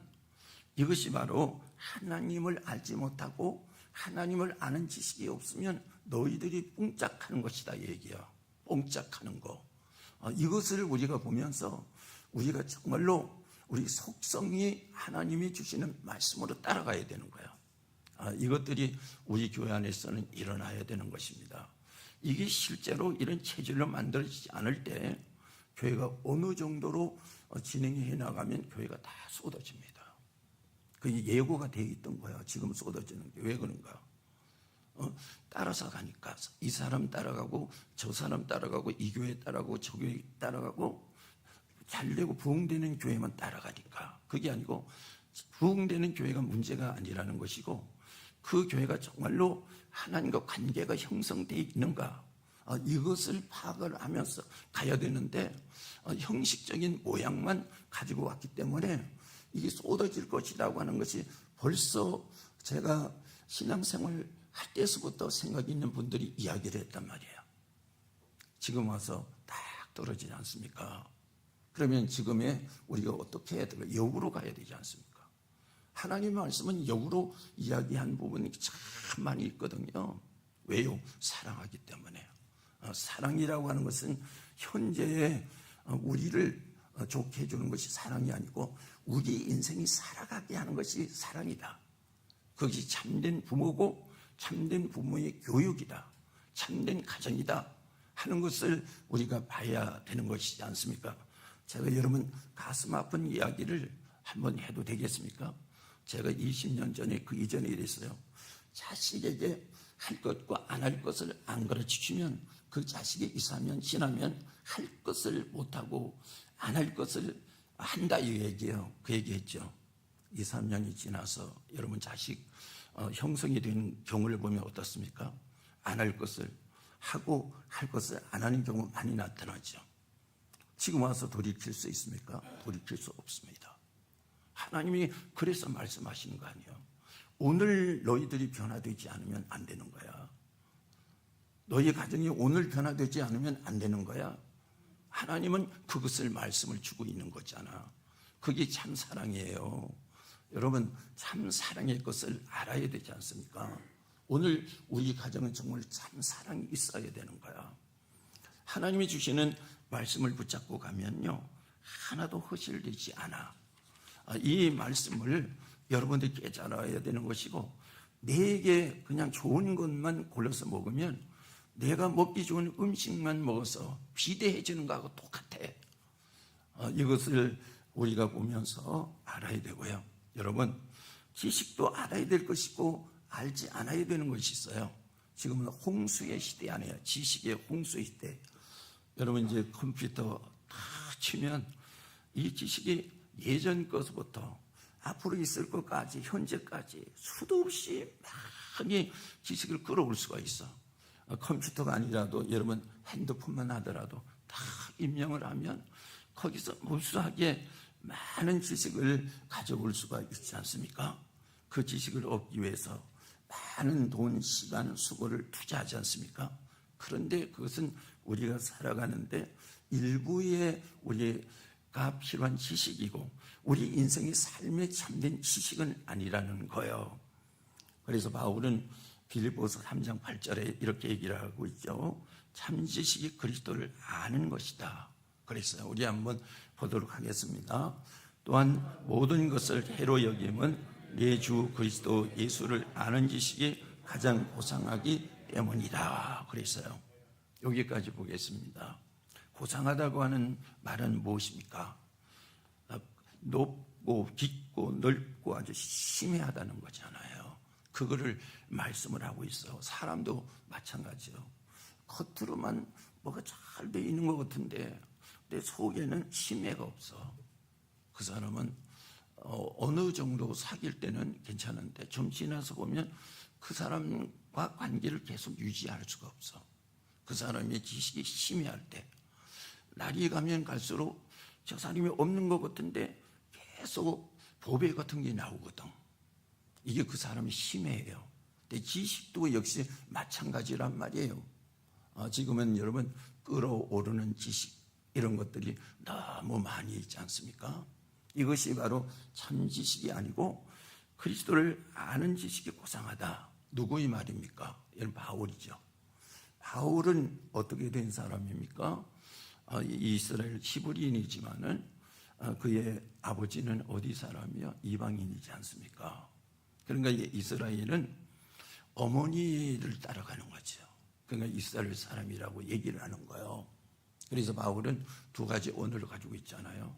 D: 이것이 바로 하나님을 알지 못하고 하나님을 아는 지식이 없으면 너희들이 뽕짝하는 것이다 얘기야. 뽕짝하는 거. 이것을 우리가 보면서 우리가 정말로 우리 속성이 하나님이 주시는 말씀으로 따라가야 되는 거야. 이것들이 우리 교회 안에서는 일어나야 되는 것입니다. 이게 실제로 이런 체질로 만들어지지 않을 때 교회가 어느 정도로 진행해 나가면 교회가 다 쏟아집니다. 그게 예고가 되어 있던 거야. 지금 쏟아지는 게 왜 그런가? 따라서 가니까 이 사람 따라가고 저 사람 따라가고 이 교회 따라가고 저 교회 따라가고 잘되고 부흥되는 교회만 따라가니까 그게 아니고 부흥되는 교회가 문제가 아니라는 것이고 그 교회가 정말로 하나님과 관계가 형성되어 있는가 이것을 파악을 하면서 가야 되는데 형식적인 모양만 가지고 왔기 때문에 이게 쏟아질 것이라고 하는 것이 벌써 제가 신앙생활 할 때서부터 생각이 있는 분들이 이야기를 했단 말이에요. 지금 와서 딱 떨어지지 않습니까? 그러면 지금에 우리가 어떻게 해야 될까? 역으로 가야 되지 않습니까? 하나님의 말씀은 역으로 이야기한 부분이 참 많이 있거든요. 왜요? 사랑하기 때문에. 사랑이라고 하는 것은 현재의 우리를 좋게 해주는 것이 사랑이 아니고 우리 인생이 살아가게 하는 것이 사랑이다. 그것이 참된 부모고 참된 부모의 교육이다. 참된 가정이다 하는 것을 우리가 봐야 되는 것이지 않습니까? 제가 여러분 가슴 아픈 이야기를 한번 해도 되겠습니까? 제가 20년 전에 그 이전에 이랬어요. 자식에게 할 것과 안 할 것을 안 가르치시면 그 자식이 2, 3년 지나면 할 것을 못하고 안 할 것을 한다 이 얘기예요. 그 얘기했죠. 2, 3년이 지나서 여러분 자식 형성이 된 경우를 보면 어떻습니까? 안 할 것을 하고 할 것을 안 하는 경우 많이 나타나죠. 지금 와서 돌이킬 수 있습니까? 돌이킬 수 없습니다. 하나님이 그래서 말씀하시는 거 아니에요. 오늘 너희들이 변화되지 않으면 안 되는 거야. 너희 가정이 오늘 변화되지 않으면 안 되는 거야. 하나님은 그것을 말씀을 주고 있는 거잖아. 그게 참 사랑이에요. 여러분 참 사랑의 것을 알아야 되지 않습니까? 오늘 우리 가정은 정말 참 사랑이 있어야 되는 거야. 하나님이 주시는 말씀을 붙잡고 가면요 하나도 허실되지 않아. 이 말씀을 여러분들이 깨달아야 되는 것이고, 내게 그냥 좋은 것만 골라서 먹으면 내가 먹기 좋은 음식만 먹어서 비대해지는 거하고 똑같아. 이것을 우리가 보면서 알아야 되고요. 여러분 지식도 알아야 될 것이고 알지 않아야 되는 것이 있어요. 지금은 홍수의 시대 아니에요. 지식의 홍수의 시대. 여러분 이제 컴퓨터 다 치면 이 지식이 예전 것부터 앞으로 있을 것까지 현재까지 수도 없이 많이 지식을 끌어올 수가 있어. 컴퓨터가 아니라도 여러분 핸드폰만 하더라도 다 입력을 하면 거기서 무수하게 많은 지식을 가져올 수가 있지 않습니까? 그 지식을 얻기 위해서 많은 돈, 시간, 수고를 투자하지 않습니까? 그런데 그것은 우리가 살아가는데 일부의 우리가 필요한 지식이고 우리 인생의 삶에 참된 지식은 아니라는 거예요. 그래서 바울은 빌립보서 3장 8절에 이렇게 얘기를 하고 있죠. 참 지식이 그리스도를 아는 것이다. 그랬어요. 우리 한번 보도록 하겠습니다. 또한 모든 것을 해로 여김은 내 주 그리스도 예수를 아는 지식이 가장 고상하기 때문이다. 그랬어요. 여기까지 보겠습니다. 고상하다고 하는 말은 무엇입니까? 높고 깊고 넓고 아주 심해하다는 거잖아요. 그거를 말씀을 하고 있어. 사람도 마찬가지요. 겉으로만 뭐가 잘 돼 있는 것 같은데 내 속에는 심해가 없어. 그 사람은 어느 정도 사귈 때는 괜찮은데 좀 지나서 보면 그 사람과 관계를 계속 유지할 수가 없어. 그 사람의 지식이 심해할 때 날이 가면 갈수록 저 사람이 없는 것 같은데 계속 보배 같은 게 나오거든. 이게 그 사람이 심해요. 근데 지식도 역시 마찬가지란 말이에요. 지금은 여러분 끌어오르는 지식 이런 것들이 너무 많이 있지 않습니까? 이것이 바로 참 지식이 아니고 그리스도를 아는 지식이 고상하다. 누구의 말입니까? 이건 바울이죠. 바울은 어떻게 된 사람입니까? 이스라엘 히브리인이지만은 그의 아버지는 어디 사람이요? 이방인이지 않습니까? 그러니까 이스라엘은 어머니를 따라가는 거죠. 그러니까 이스라엘 사람이라고 얘기를 하는 거예요. 그래서 바울은 두 가지 언어를 가지고 있잖아요.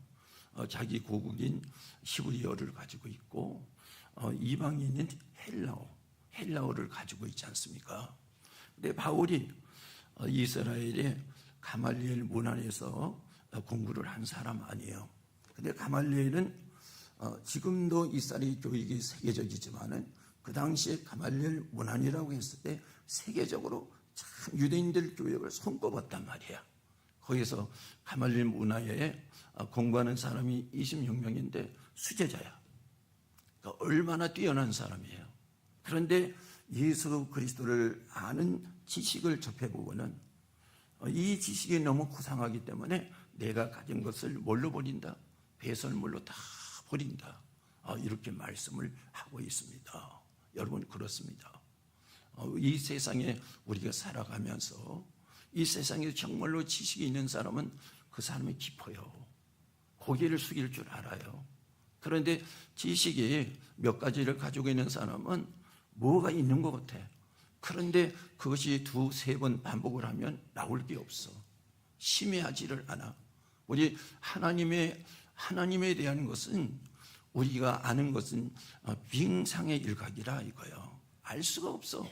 D: 자기 고국인 히브리어를 가지고 있고 이방인인 헬라어를 가지고 있지 않습니까? 근데 바울이 이스라엘의 가말리엘 문안에서 공부를 한 사람 아니에요. 근데 가말리엘은 지금도 이스라엘 교육이 세계적이지만은 그 당시에 가말리엘 문안이라고 했을 때 세계적으로 참 유대인들 교육을 손꼽았단 말이야. 거기서 가말리엘 문화에 공부하는 사람이 26명인데 수제자야. 그러니까 얼마나 뛰어난 사람이에요. 그런데 예수 그리스도를 아는 지식을 접해보고는 이 지식이 너무 고상하기 때문에 내가 가진 것을 뭘로 버린다? 배설물로 다 버린다. 이렇게 말씀을 하고 있습니다. 여러분 그렇습니다. 이 세상에 우리가 살아가면서 이 세상에 정말로 지식이 있는 사람은 그 사람이 깊어요. 고개를 숙일 줄 알아요. 그런데 지식이 몇 가지를 가지고 있는 사람은 뭐가 있는 것 같아. 그런데 그것이 두세 번 반복을 하면 나올 게 없어. 심해하지를 않아. 우리 하나님에 대한 것은 우리가 아는 것은 빙상의 일각이라 이거예요. 알 수가 없어.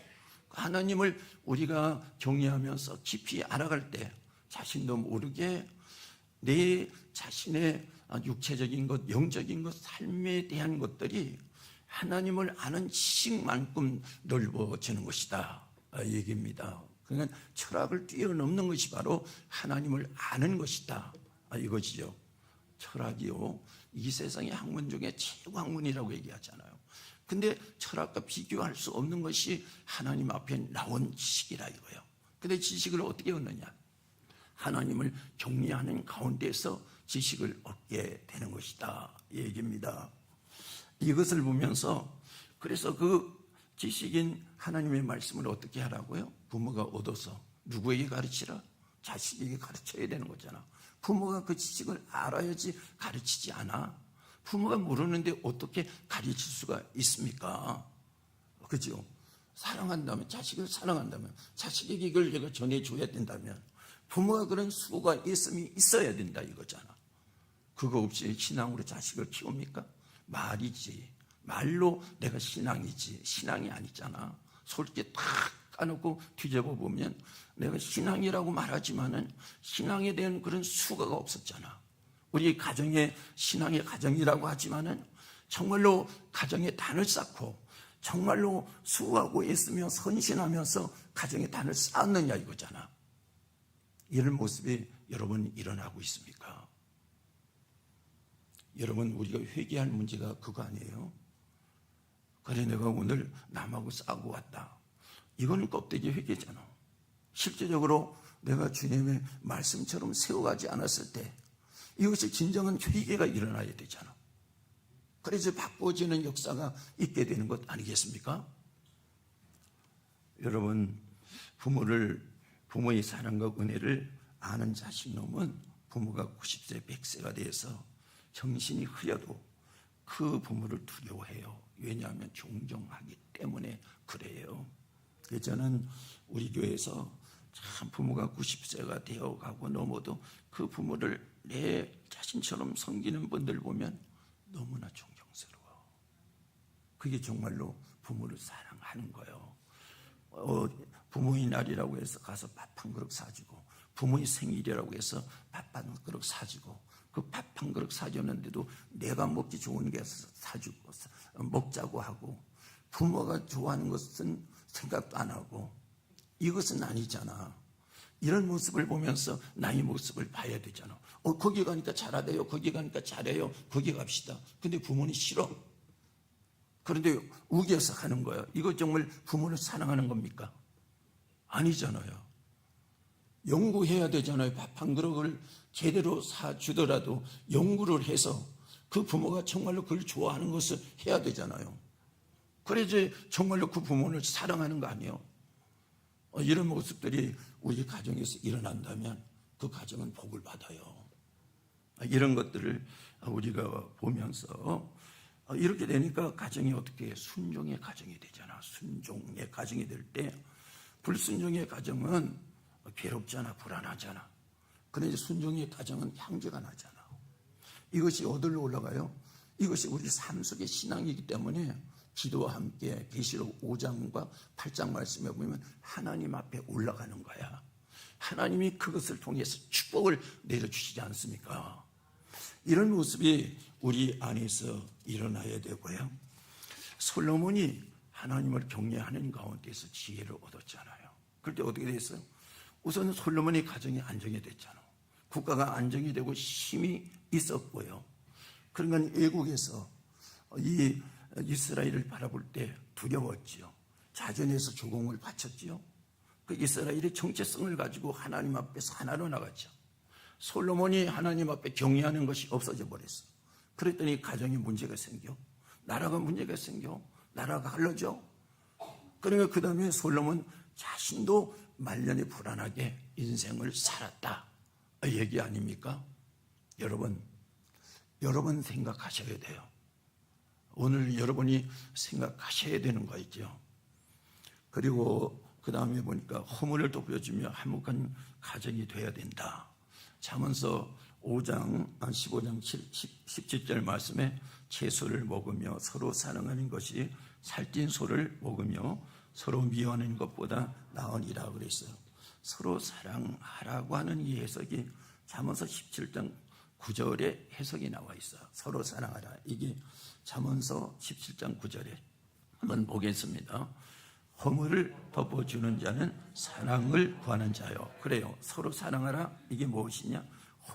D: 하나님을 우리가 경외하면서 깊이 알아갈 때 자신도 모르게 내 자신의 육체적인 것, 영적인 것, 삶에 대한 것들이 하나님을 아는 지식만큼 넓어지는 것이다 얘기입니다. 그러니까 철학을 뛰어넘는 것이 바로 하나님을 아는 것이다 이것이죠. 철학이요 이 세상의 학문 중에 최고 학문이라고 얘기하잖아요. 근데 철학과 비교할 수 없는 것이 하나님 앞에 나온 지식이라 이거예요. 근데 지식을 어떻게 얻느냐? 하나님을 경외하는 가운데서 지식을 얻게 되는 것이다 이 얘기입니다. 이것을 보면서 그래서 그 지식인 하나님의 말씀을 어떻게 하라고요? 부모가 얻어서 누구에게 가르치라? 자식에게 가르쳐야 되는 거잖아. 부모가 그 지식을 알아야지 가르치지 않아. 부모가 모르는데 어떻게 가르칠 수가 있습니까? 그죠? 사랑한다면, 자식을 사랑한다면, 자식에게 이걸 내가 전해줘야 된다면 부모가 그런 수고가 있어야 된다 이거잖아. 그거 없이 신앙으로 자식을 키웁니까? 말이지. 말로 내가 신앙이지. 신앙이 아니잖아. 솔직히 탁 까놓고 뒤집어 보면 내가 신앙이라고 말하지만은 신앙에 대한 그런 수고가 없었잖아. 우리 가정의 신앙의 가정이라고 하지만은 정말로 가정의 단을 쌓고 정말로 수고하고 애쓰며 선신하면서 가정의 단을 쌓았느냐 이거잖아. 이런 모습이 여러분 일어나고 있습니까? 여러분 우리가 회개할 문제가 그거 아니에요? 그래 내가 오늘 남하고 싸우고 왔다. 이거는 껍데기 회개잖아. 실제적으로 내가 주님의 말씀처럼 세워가지 않았을 때 이것이 진정한 회개가 일어나야 되잖아. 그래서 바꿔지는 역사가 있게 되는 것 아니겠습니까? 여러분 부모의 사랑과 은혜를 아는 자식놈은 부모가 90세 100세가 돼서 정신이 흐려도 그 부모를 두려워해요. 왜냐하면 존경하기 때문에 그래요. 저는 우리 교회에서 참 부모가 90세가 되어가고 넘어도 그 부모를 내 자신처럼 섬기는 분들 보면 너무나 존경스러워. 그게 정말로 부모를 사랑하는 거예요. 부모의 날이라고 해서 가서 밥 한 그릇 사주고, 부모의 생일이라고 해서 밥 한 그릇 사주고, 그 밥 한 그릇 사줬는데도 내가 먹기 좋은 게 사주고 먹자고 하고, 부모가 좋아하는 것은 생각도 안 하고, 이것은 아니잖아. 이런 모습을 보면서 나의 모습을 봐야 되잖아. 거기 가니까 잘하대요. 거기 가니까 잘해요. 거기 갑시다. 근데 부모는 싫어. 그런데 우겨서 하는 거야. 이거 정말 부모를 사랑하는 겁니까? 아니잖아요. 연구해야 되잖아요. 밥 한 그릇을 제대로 사주더라도 연구를 해서 그 부모가 정말로 그걸 좋아하는 것을 해야 되잖아요. 그래야지 정말로 그 부모를 사랑하는 거 아니에요? 이런 모습들이 우리 가정에서 일어난다면 그 가정은 복을 받아요. 이런 것들을 우리가 보면서 이렇게 되니까 가정이 어떻게 순종의 가정이 되잖아. 순종의 가정이 될 때 불순종의 가정은 괴롭잖아. 불안하잖아. 그런데 순종의 가정은 향기가 나잖아. 이것이 어디로 올라가요? 이것이 우리 삶 속의 신앙이기 때문에 기도와 함께 계시록 5장과 8장 말씀에 보면 하나님 앞에 올라가는 거야. 하나님이 그것을 통해서 축복을 내려주시지 않습니까? 이런 모습이 우리 안에서 일어나야 되고요. 솔로몬이 하나님을 경외하는 가운데서 지혜를 얻었잖아요. 그럴 때 어떻게 됐어요? 우선 솔로몬의 가정이 안정이 됐잖아. 국가가 안정이 되고 힘이 있었고요. 그러니까 외국에서 이 이스라엘을 바라볼 때 두려웠지요. 자전에서 조공을 바쳤지요. 그 이스라엘의 정체성을 가지고 하나님 앞에서 하나로 나갔죠. 솔로몬이 하나님 앞에 경외하는 것이 없어져 버렸어. 그랬더니 가정에 문제가 생겨. 나라가 문제가 생겨. 나라가 갈라져. 그러니까 그 다음에 솔로몬 자신도 말년에 불안하게 인생을 살았다. 얘기 아닙니까? 여러분 생각하셔야 돼요. 오늘 여러분이 생각하셔야 되는 거 있죠. 그리고 그 다음에 보니까 허물을 덮여주며 화목한 가정이 돼야 된다. 잠언서 5장 15장 17절 말씀에 채소를 먹으며 서로 사랑하는 것이 살찐 소를 먹으며 서로 미워하는 것보다 나으니라 그랬어요. 서로 사랑하라고 하는 이 해석이 잠언서 17장 9절에 해석이 나와 있어요. 서로 사랑하라. 이게 잠언서 17장 9절에 한번 보겠습니다. 허물을 덮어주는 자는 사랑을 구하는 자요. 그래요. 서로 사랑하라. 이게 무엇이냐?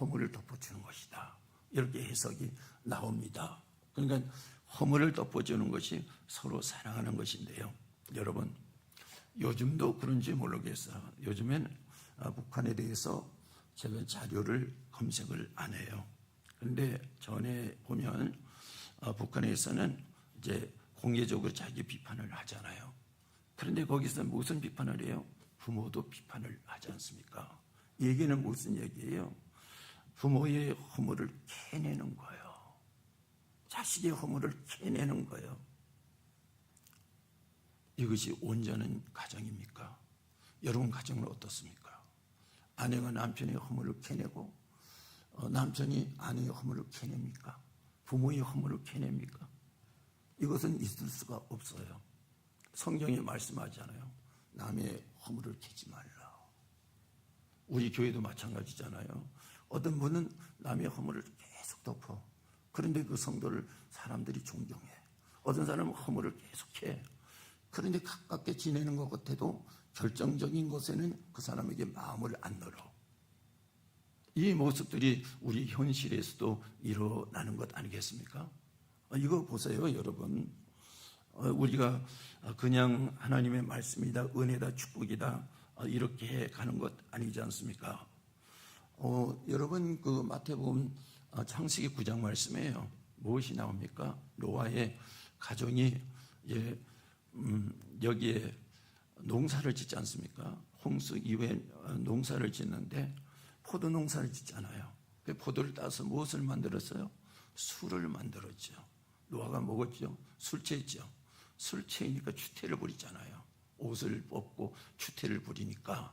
D: 허물을 덮어주는 것이다. 이렇게 해석이 나옵니다. 그러니까 허물을 덮어주는 것이 서로 사랑하는 것인데요. 여러분, 요즘도 그런지 모르겠어요. 요즘엔 북한에 대해서 제가 자료를 검색을 안 해요. 그런데 전에 보면 북한에서는 이제 공개적으로 자기 비판을 하잖아요. 그런데 거기서 무슨 비판을 해요? 부모도 비판을 하지 않습니까? 이 얘기는 무슨 얘기예요? 부모의 허물을 캐내는 거예요. 자식의 허물을 캐내는 거예요. 이것이 온전한 가정입니까? 여러분 가정은 어떻습니까? 아내가 남편의 허물을 캐내고 남편이 아내의 허물을 캐냅니까? 부모의 허물을 캐냅니까? 이것은 있을 수가 없어요. 성경이 말씀하잖아요. 남의 허물을 캐지 말라. 우리 교회도 마찬가지잖아요. 어떤 분은 남의 허물을 계속 덮어. 그런데 그 성도를 사람들이 존경해. 어떤 사람은 허물을 계속해. 그런데 가깝게 지내는 것 같아도 결정적인 것에는 그 사람에게 마음을 안 열어. 이 모습들이 우리 현실에서도 일어나는 것 아니겠습니까? 이거 보세요, 여러분. 우리가 그냥 하나님의 말씀이다, 은혜다, 축복이다 이렇게 가는 것 아니지 않습니까? 여러분 그 마태복음 창세기 9장 말씀이에요. 무엇이 나옵니까? 노아의 가정이 여기에 농사를 짓지 않습니까? 홍수 이후에 농사를 짓는데 포도 농사를 짓잖아요. 그 포도를 따서 무엇을 만들었어요? 술을 만들었죠. 노아가 먹었죠. 술 취했죠. 술 취하니까 추태를 부리잖아요. 옷을 벗고 추태를 부리니까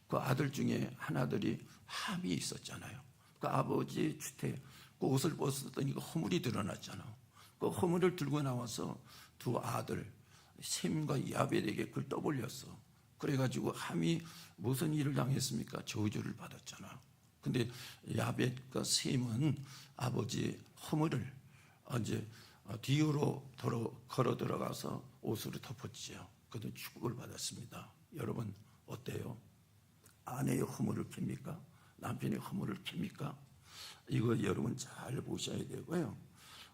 D: 그 아들 중에 한 아들이 함이 있었잖아요. 그 아버지 추태, 그 옷을 벗었더니 그 허물이 드러났잖아. 그 허물을 들고 나와서 두 아들 셈과 야벳에게 그걸 떠벌렸어. 그래가지고 함이 무슨 일을 당했습니까? 저주를 받았잖아. 근데 야벳과 셈은 아버지 허물을 이제 뒤로 걸어 들어가서 옷으로 덮었지요. 그들은 축복을 받았습니다. 여러분 어때요? 아내의 허물을 캡니까? 남편의 허물을 캡니까? 이거 여러분 잘 보셔야 되고요.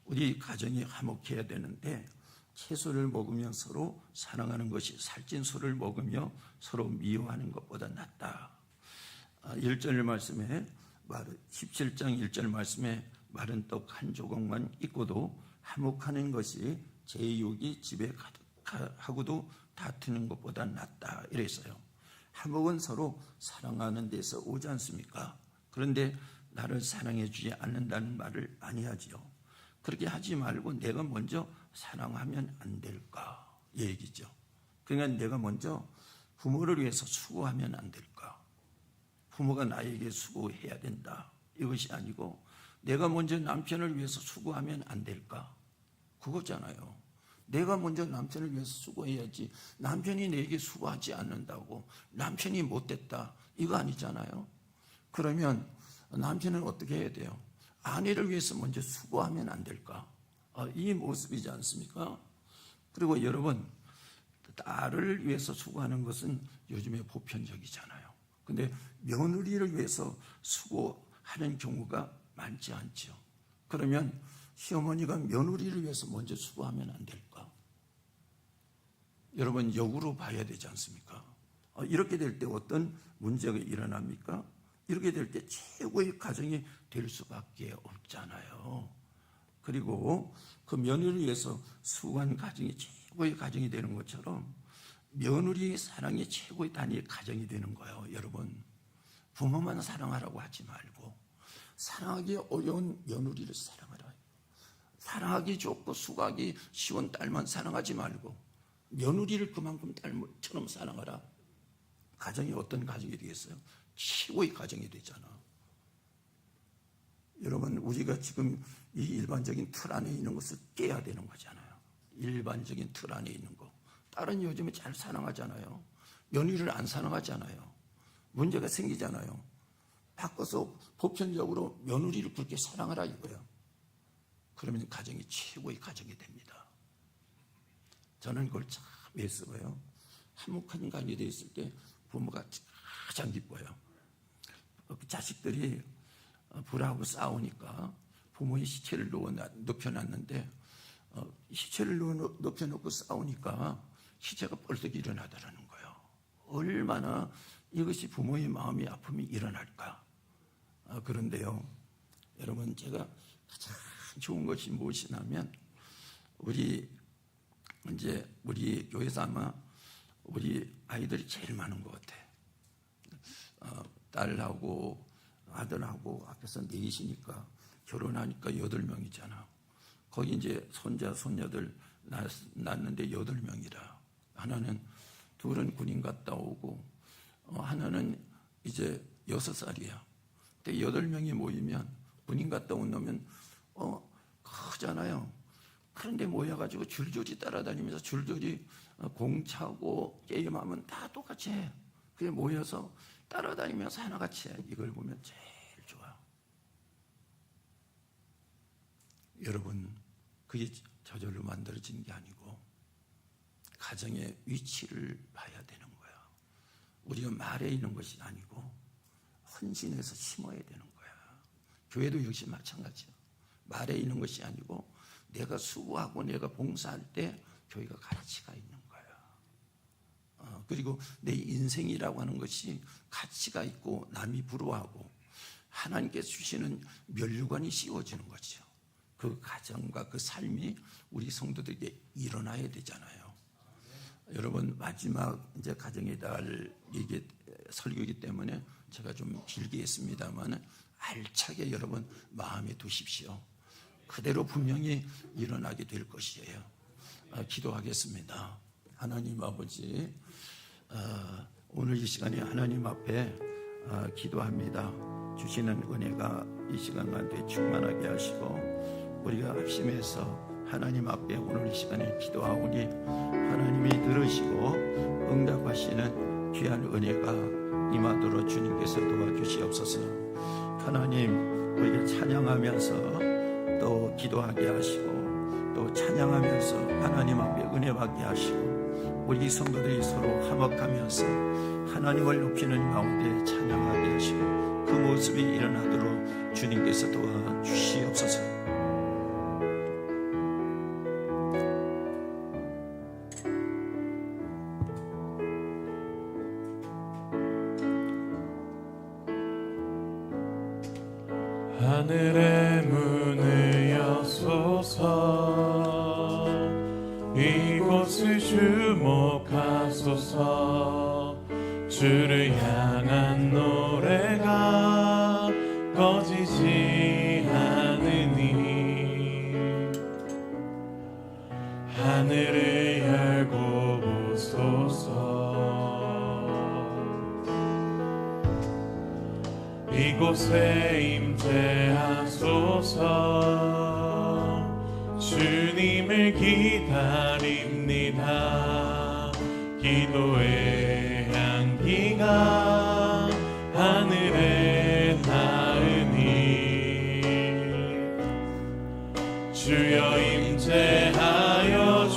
D: 우리 가정이 화목해야 되는데 채소를 먹으며 서로 사랑하는 것이 살찐 술을 먹으며 서로 미워하는 것보다 낫다. 1절 말씀에 17장 1절 말씀에 마른 떡 한 조각만 있고도 화목하는 것이 제육이 집에 가득하고도 다투는 것보다 낫다 이랬어요. 화목은 서로 사랑하는 데서 오지 않습니까? 그런데 나를 사랑해 주지 않는다는 말을 많이 하지요. 그렇게 하지 말고 내가 먼저 사랑하면 안 될까? 이 얘기죠. 그러니까 내가 먼저 부모를 위해서 수고하면 안 될까? 부모가 나에게 수고해야 된다. 이것이 아니고 내가 먼저 남편을 위해서 수고하면 안 될까? 그거잖아요. 내가 먼저 남편을 위해서 수고해야지 남편이 내게 수고하지 않는다고 남편이 못됐다. 이거 아니잖아요. 그러면 남편은 어떻게 해야 돼요? 아내를 위해서 먼저 수고하면 안 될까? 이 모습이지 않습니까? 그리고 여러분, 딸을 위해서 수고하는 것은 요즘에 보편적이잖아요. 근데 며느리를 위해서 수고하는 경우가 많지 않죠. 그러면 시어머니가 며느리를 위해서 먼저 수고하면 안 될까? 여러분, 역으로 봐야 되지 않습니까? 이렇게 될 때 어떤 문제가 일어납니까? 이렇게 될 때 최고의 가정이 될 수밖에 없잖아요. 그리고 그 며느리를 위해서 수고한 가정이 최고의 가정이 되는 것처럼 며느리의 사랑이 최고의 단위의 가정이 되는 거예요. 여러분, 부모만 사랑하라고 하지 말고 사랑하기 어려운 며느리를 사랑하라. 사랑하기 좋고 수고하기 쉬운 딸만 사랑하지 말고 며느리를 그만큼 딸처럼 사랑하라. 가정이 어떤 가정이 되겠어요? 최고의 가정이 되잖아. 여러분, 우리가 지금 이 일반적인 틀 안에 있는 것을 깨야 되는 거잖아요. 일반적인 틀 안에 있는 거. 딸은 요즘에 잘 사랑하잖아요. 며느리를 안 사랑하잖아요. 문제가 생기잖아요. 바꿔서 보편적으로 며느리를 그렇게 사랑하라 이거예요. 그러면 가정이 최고의 가정이 됩니다. 저는 그걸 참 애쓰고요. 화목한 인간이 되었을 때 부모가 가장 기뻐요. 자식들이 불하고 싸우니까 부모의 시체를 눕혀놨는데 시체를 눕혀놓고 싸우니까 시체가 벌떡 일어나더라는 거예요. 얼마나 이것이 부모의 마음의 아픔이 일어날까. 그런데요, 여러분, 제가 가장 좋은 것이 무엇이냐면 우리 교회에서 아마 우리 아이들이 제일 많은 것 같아. 딸하고 아들하고 앞에서 넷이니까 결혼하니까 8명이잖아. 거기 이제 손자 손녀들 낳았는데 8명이라. 둘은 군인 갔다 오고 하나는 이제 6살이야. 근데 8명이 모이면 군인 갔다 온 놈은 크잖아요. 그런데 모여가지고 줄줄이 따라다니면서 줄줄이 공차고 게임하면 다 똑같이 해. 그게 모여서 따라다니면서 하나같이 해. 이걸 보면 제일 좋아. 여러분, 그게 저절로 만들어진 게 아니고 가정의 위치를 봐야 되는 거야. 우리가 말에 있는 것이 아니고 헌신해서 심어야 되는 거야. 교회도 역시 마찬가지야. 말에 있는 것이 아니고 내가 수고하고 내가 봉사할 때 교회가 가치가 있는 거야. 그리고 내 인생이라고 하는 것이 가치가 있고 남이 부러워하고 하나님께서 주시는 면류관이 씌워지는 거죠. 그 가정과 그 삶이 우리 성도들에게 일어나야 되잖아요. 여러분, 마지막 이제 가정의 달 이게 설교이기 때문에 제가 좀 길게 했습니다만 알차게 여러분 마음에 두십시오. 그대로 분명히 일어나게 될 것이에요. 기도하겠습니다. 하나님 아버지, 오늘 이 시간에 하나님 앞에 기도합니다. 주시는 은혜가 이 시간 가운데 충만하게 하시고 우리가 합심해서 하나님 앞에 오늘 이 시간에 기도하오니 하나님이 들으시고 응답하시는 귀한 은혜가 임하도록 주님께서 도와주시옵소서. 하나님, 우리가 찬양하면서 또 기도하게 하시고 또 찬양하면서 하나님 앞에 은혜 받게 하시고 우리 성도들이 서로 화목하면서 하나님을 높이는 가운데 찬양하게 하시고 그 모습이 일어나도록 주님께서 도와주시옵소서.
B: 하늘의 문을 여소서 이곳을 주목하소서 주를 향한 노래가 꺼지지 않으니 하늘을 열고 보소서 이곳에 임재하소서 주님을 기다립니다. 기도의 향기가 하늘에 닿으니 주여 임재하여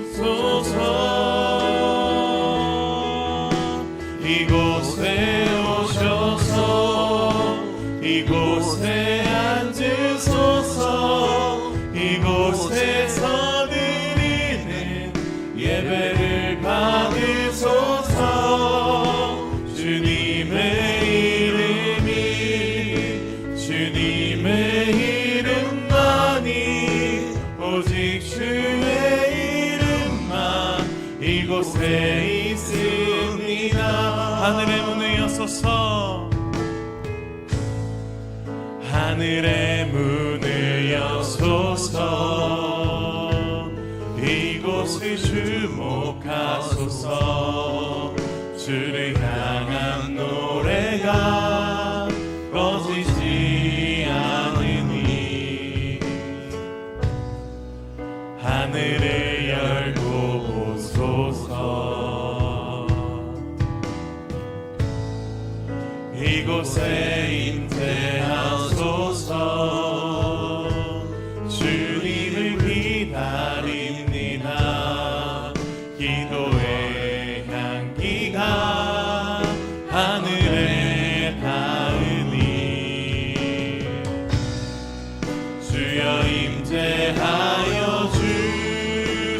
B: 주소서 이곳에 오셔서 이곳에 앉으소서 이곳에서 드리는 예배를 받으소서 주님의 이름만이 오직 주의 이름만 이곳에 있습니다. 하늘의 문을 여소서 하늘의 문을 여소서 이곳을 주목하소서 주를 향한 노래가 꺼지지 않으니 하늘을 열고 보소서 이곳에 임재하소서 주님을 기다립니다. 기도의 향기가 하늘에 닿으니 주여 임재하여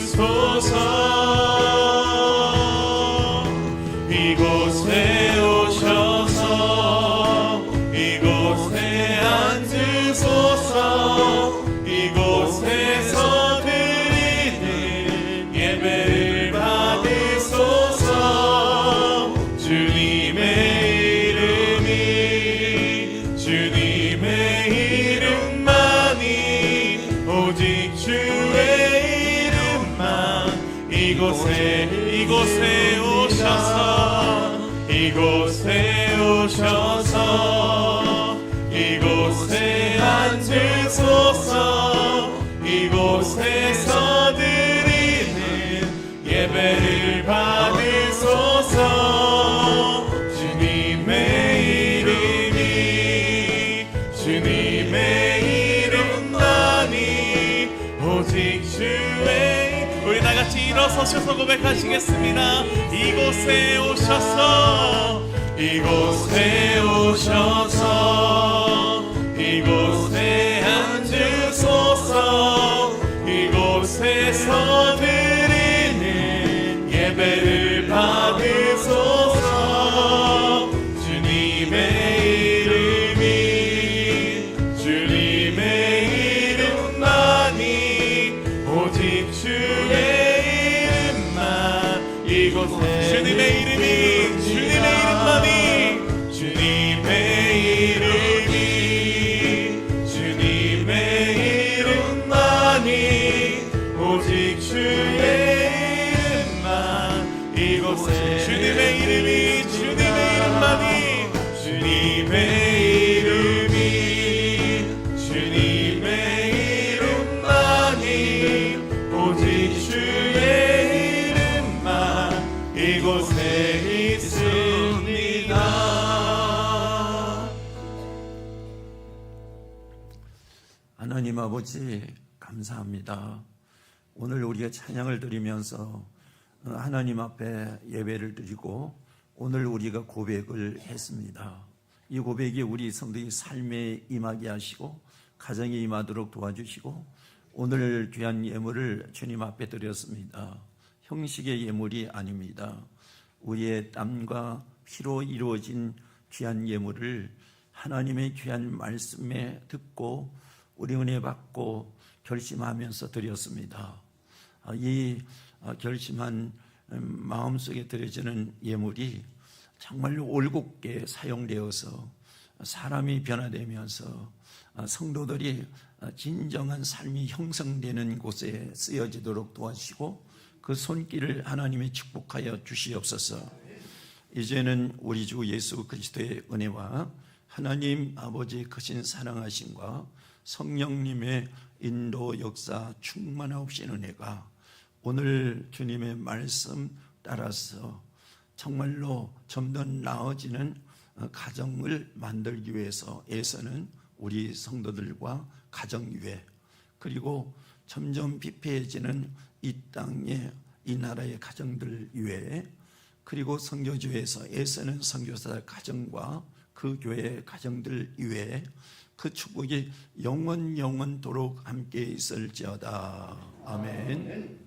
B: 주소서 이곳에 오셔서 이곳에 앉으소서 이곳에서 이곳에 오셔서 이곳에 앉으소서. 이곳에서 드리는 예배를 받으소서. 주님의 이름만이 오직 주의. 우리 다같이 일어서셔서 고백하시겠습니다. 이곳에 오셔서 이곳에 오셔서 이곳에 앉으소서. 이곳에서 드리는 예배를 받으소서. 주님의 이름만이 오직 주의 이름만. 이곳에 주님의 이름만이 오직 주의 이름만. 이곳에 주님의 이름만이 오직 주의 이름만 이곳에 있습니다.
D: 하나님 아버지 감사합니다. 오늘 우리가 찬양을 드리면서 하나님 앞에 예배를 드리고 오늘 우리가 고백을 했습니다. 이 고백이 우리 성도의 삶에 임하게 하시고 가정에 임하도록 도와주시고 오늘 귀한 예물을 주님 앞에 드렸습니다. 형식의 예물이 아닙니다. 우리의 땀과 피로 이루어진 귀한 예물을 하나님의 귀한 말씀에 듣고 우리 은혜 받고 결심하면서 드렸습니다. 이 결심한 마음속에 드려지는 예물이 정말로 올곧게 사용되어서 사람이 변화되면서 성도들이 진정한 삶이 형성되는 곳에 쓰여지도록 도와주시고 그 손길을 하나님이 축복하여 주시옵소서. 이제는 우리 주 예수 그리스도의 은혜와 하나님 아버지의 크신 사랑하심과 성령님의 인도 역사 충만하옵신 은혜가 오늘 주님의 말씀 따라서 정말로 좀 더 나아지는 가정을 만들기 위해서 애쓰는 우리 성도들과 가정 위에 그리고 점점 피폐해지는 이 땅의 이 나라의 가정들 위에 그리고 선교주에서 애쓰는 선교사들 가정과 그 교회의 가정들 위에 그 축복이 영원토록 함께 있을지어다. 아멘.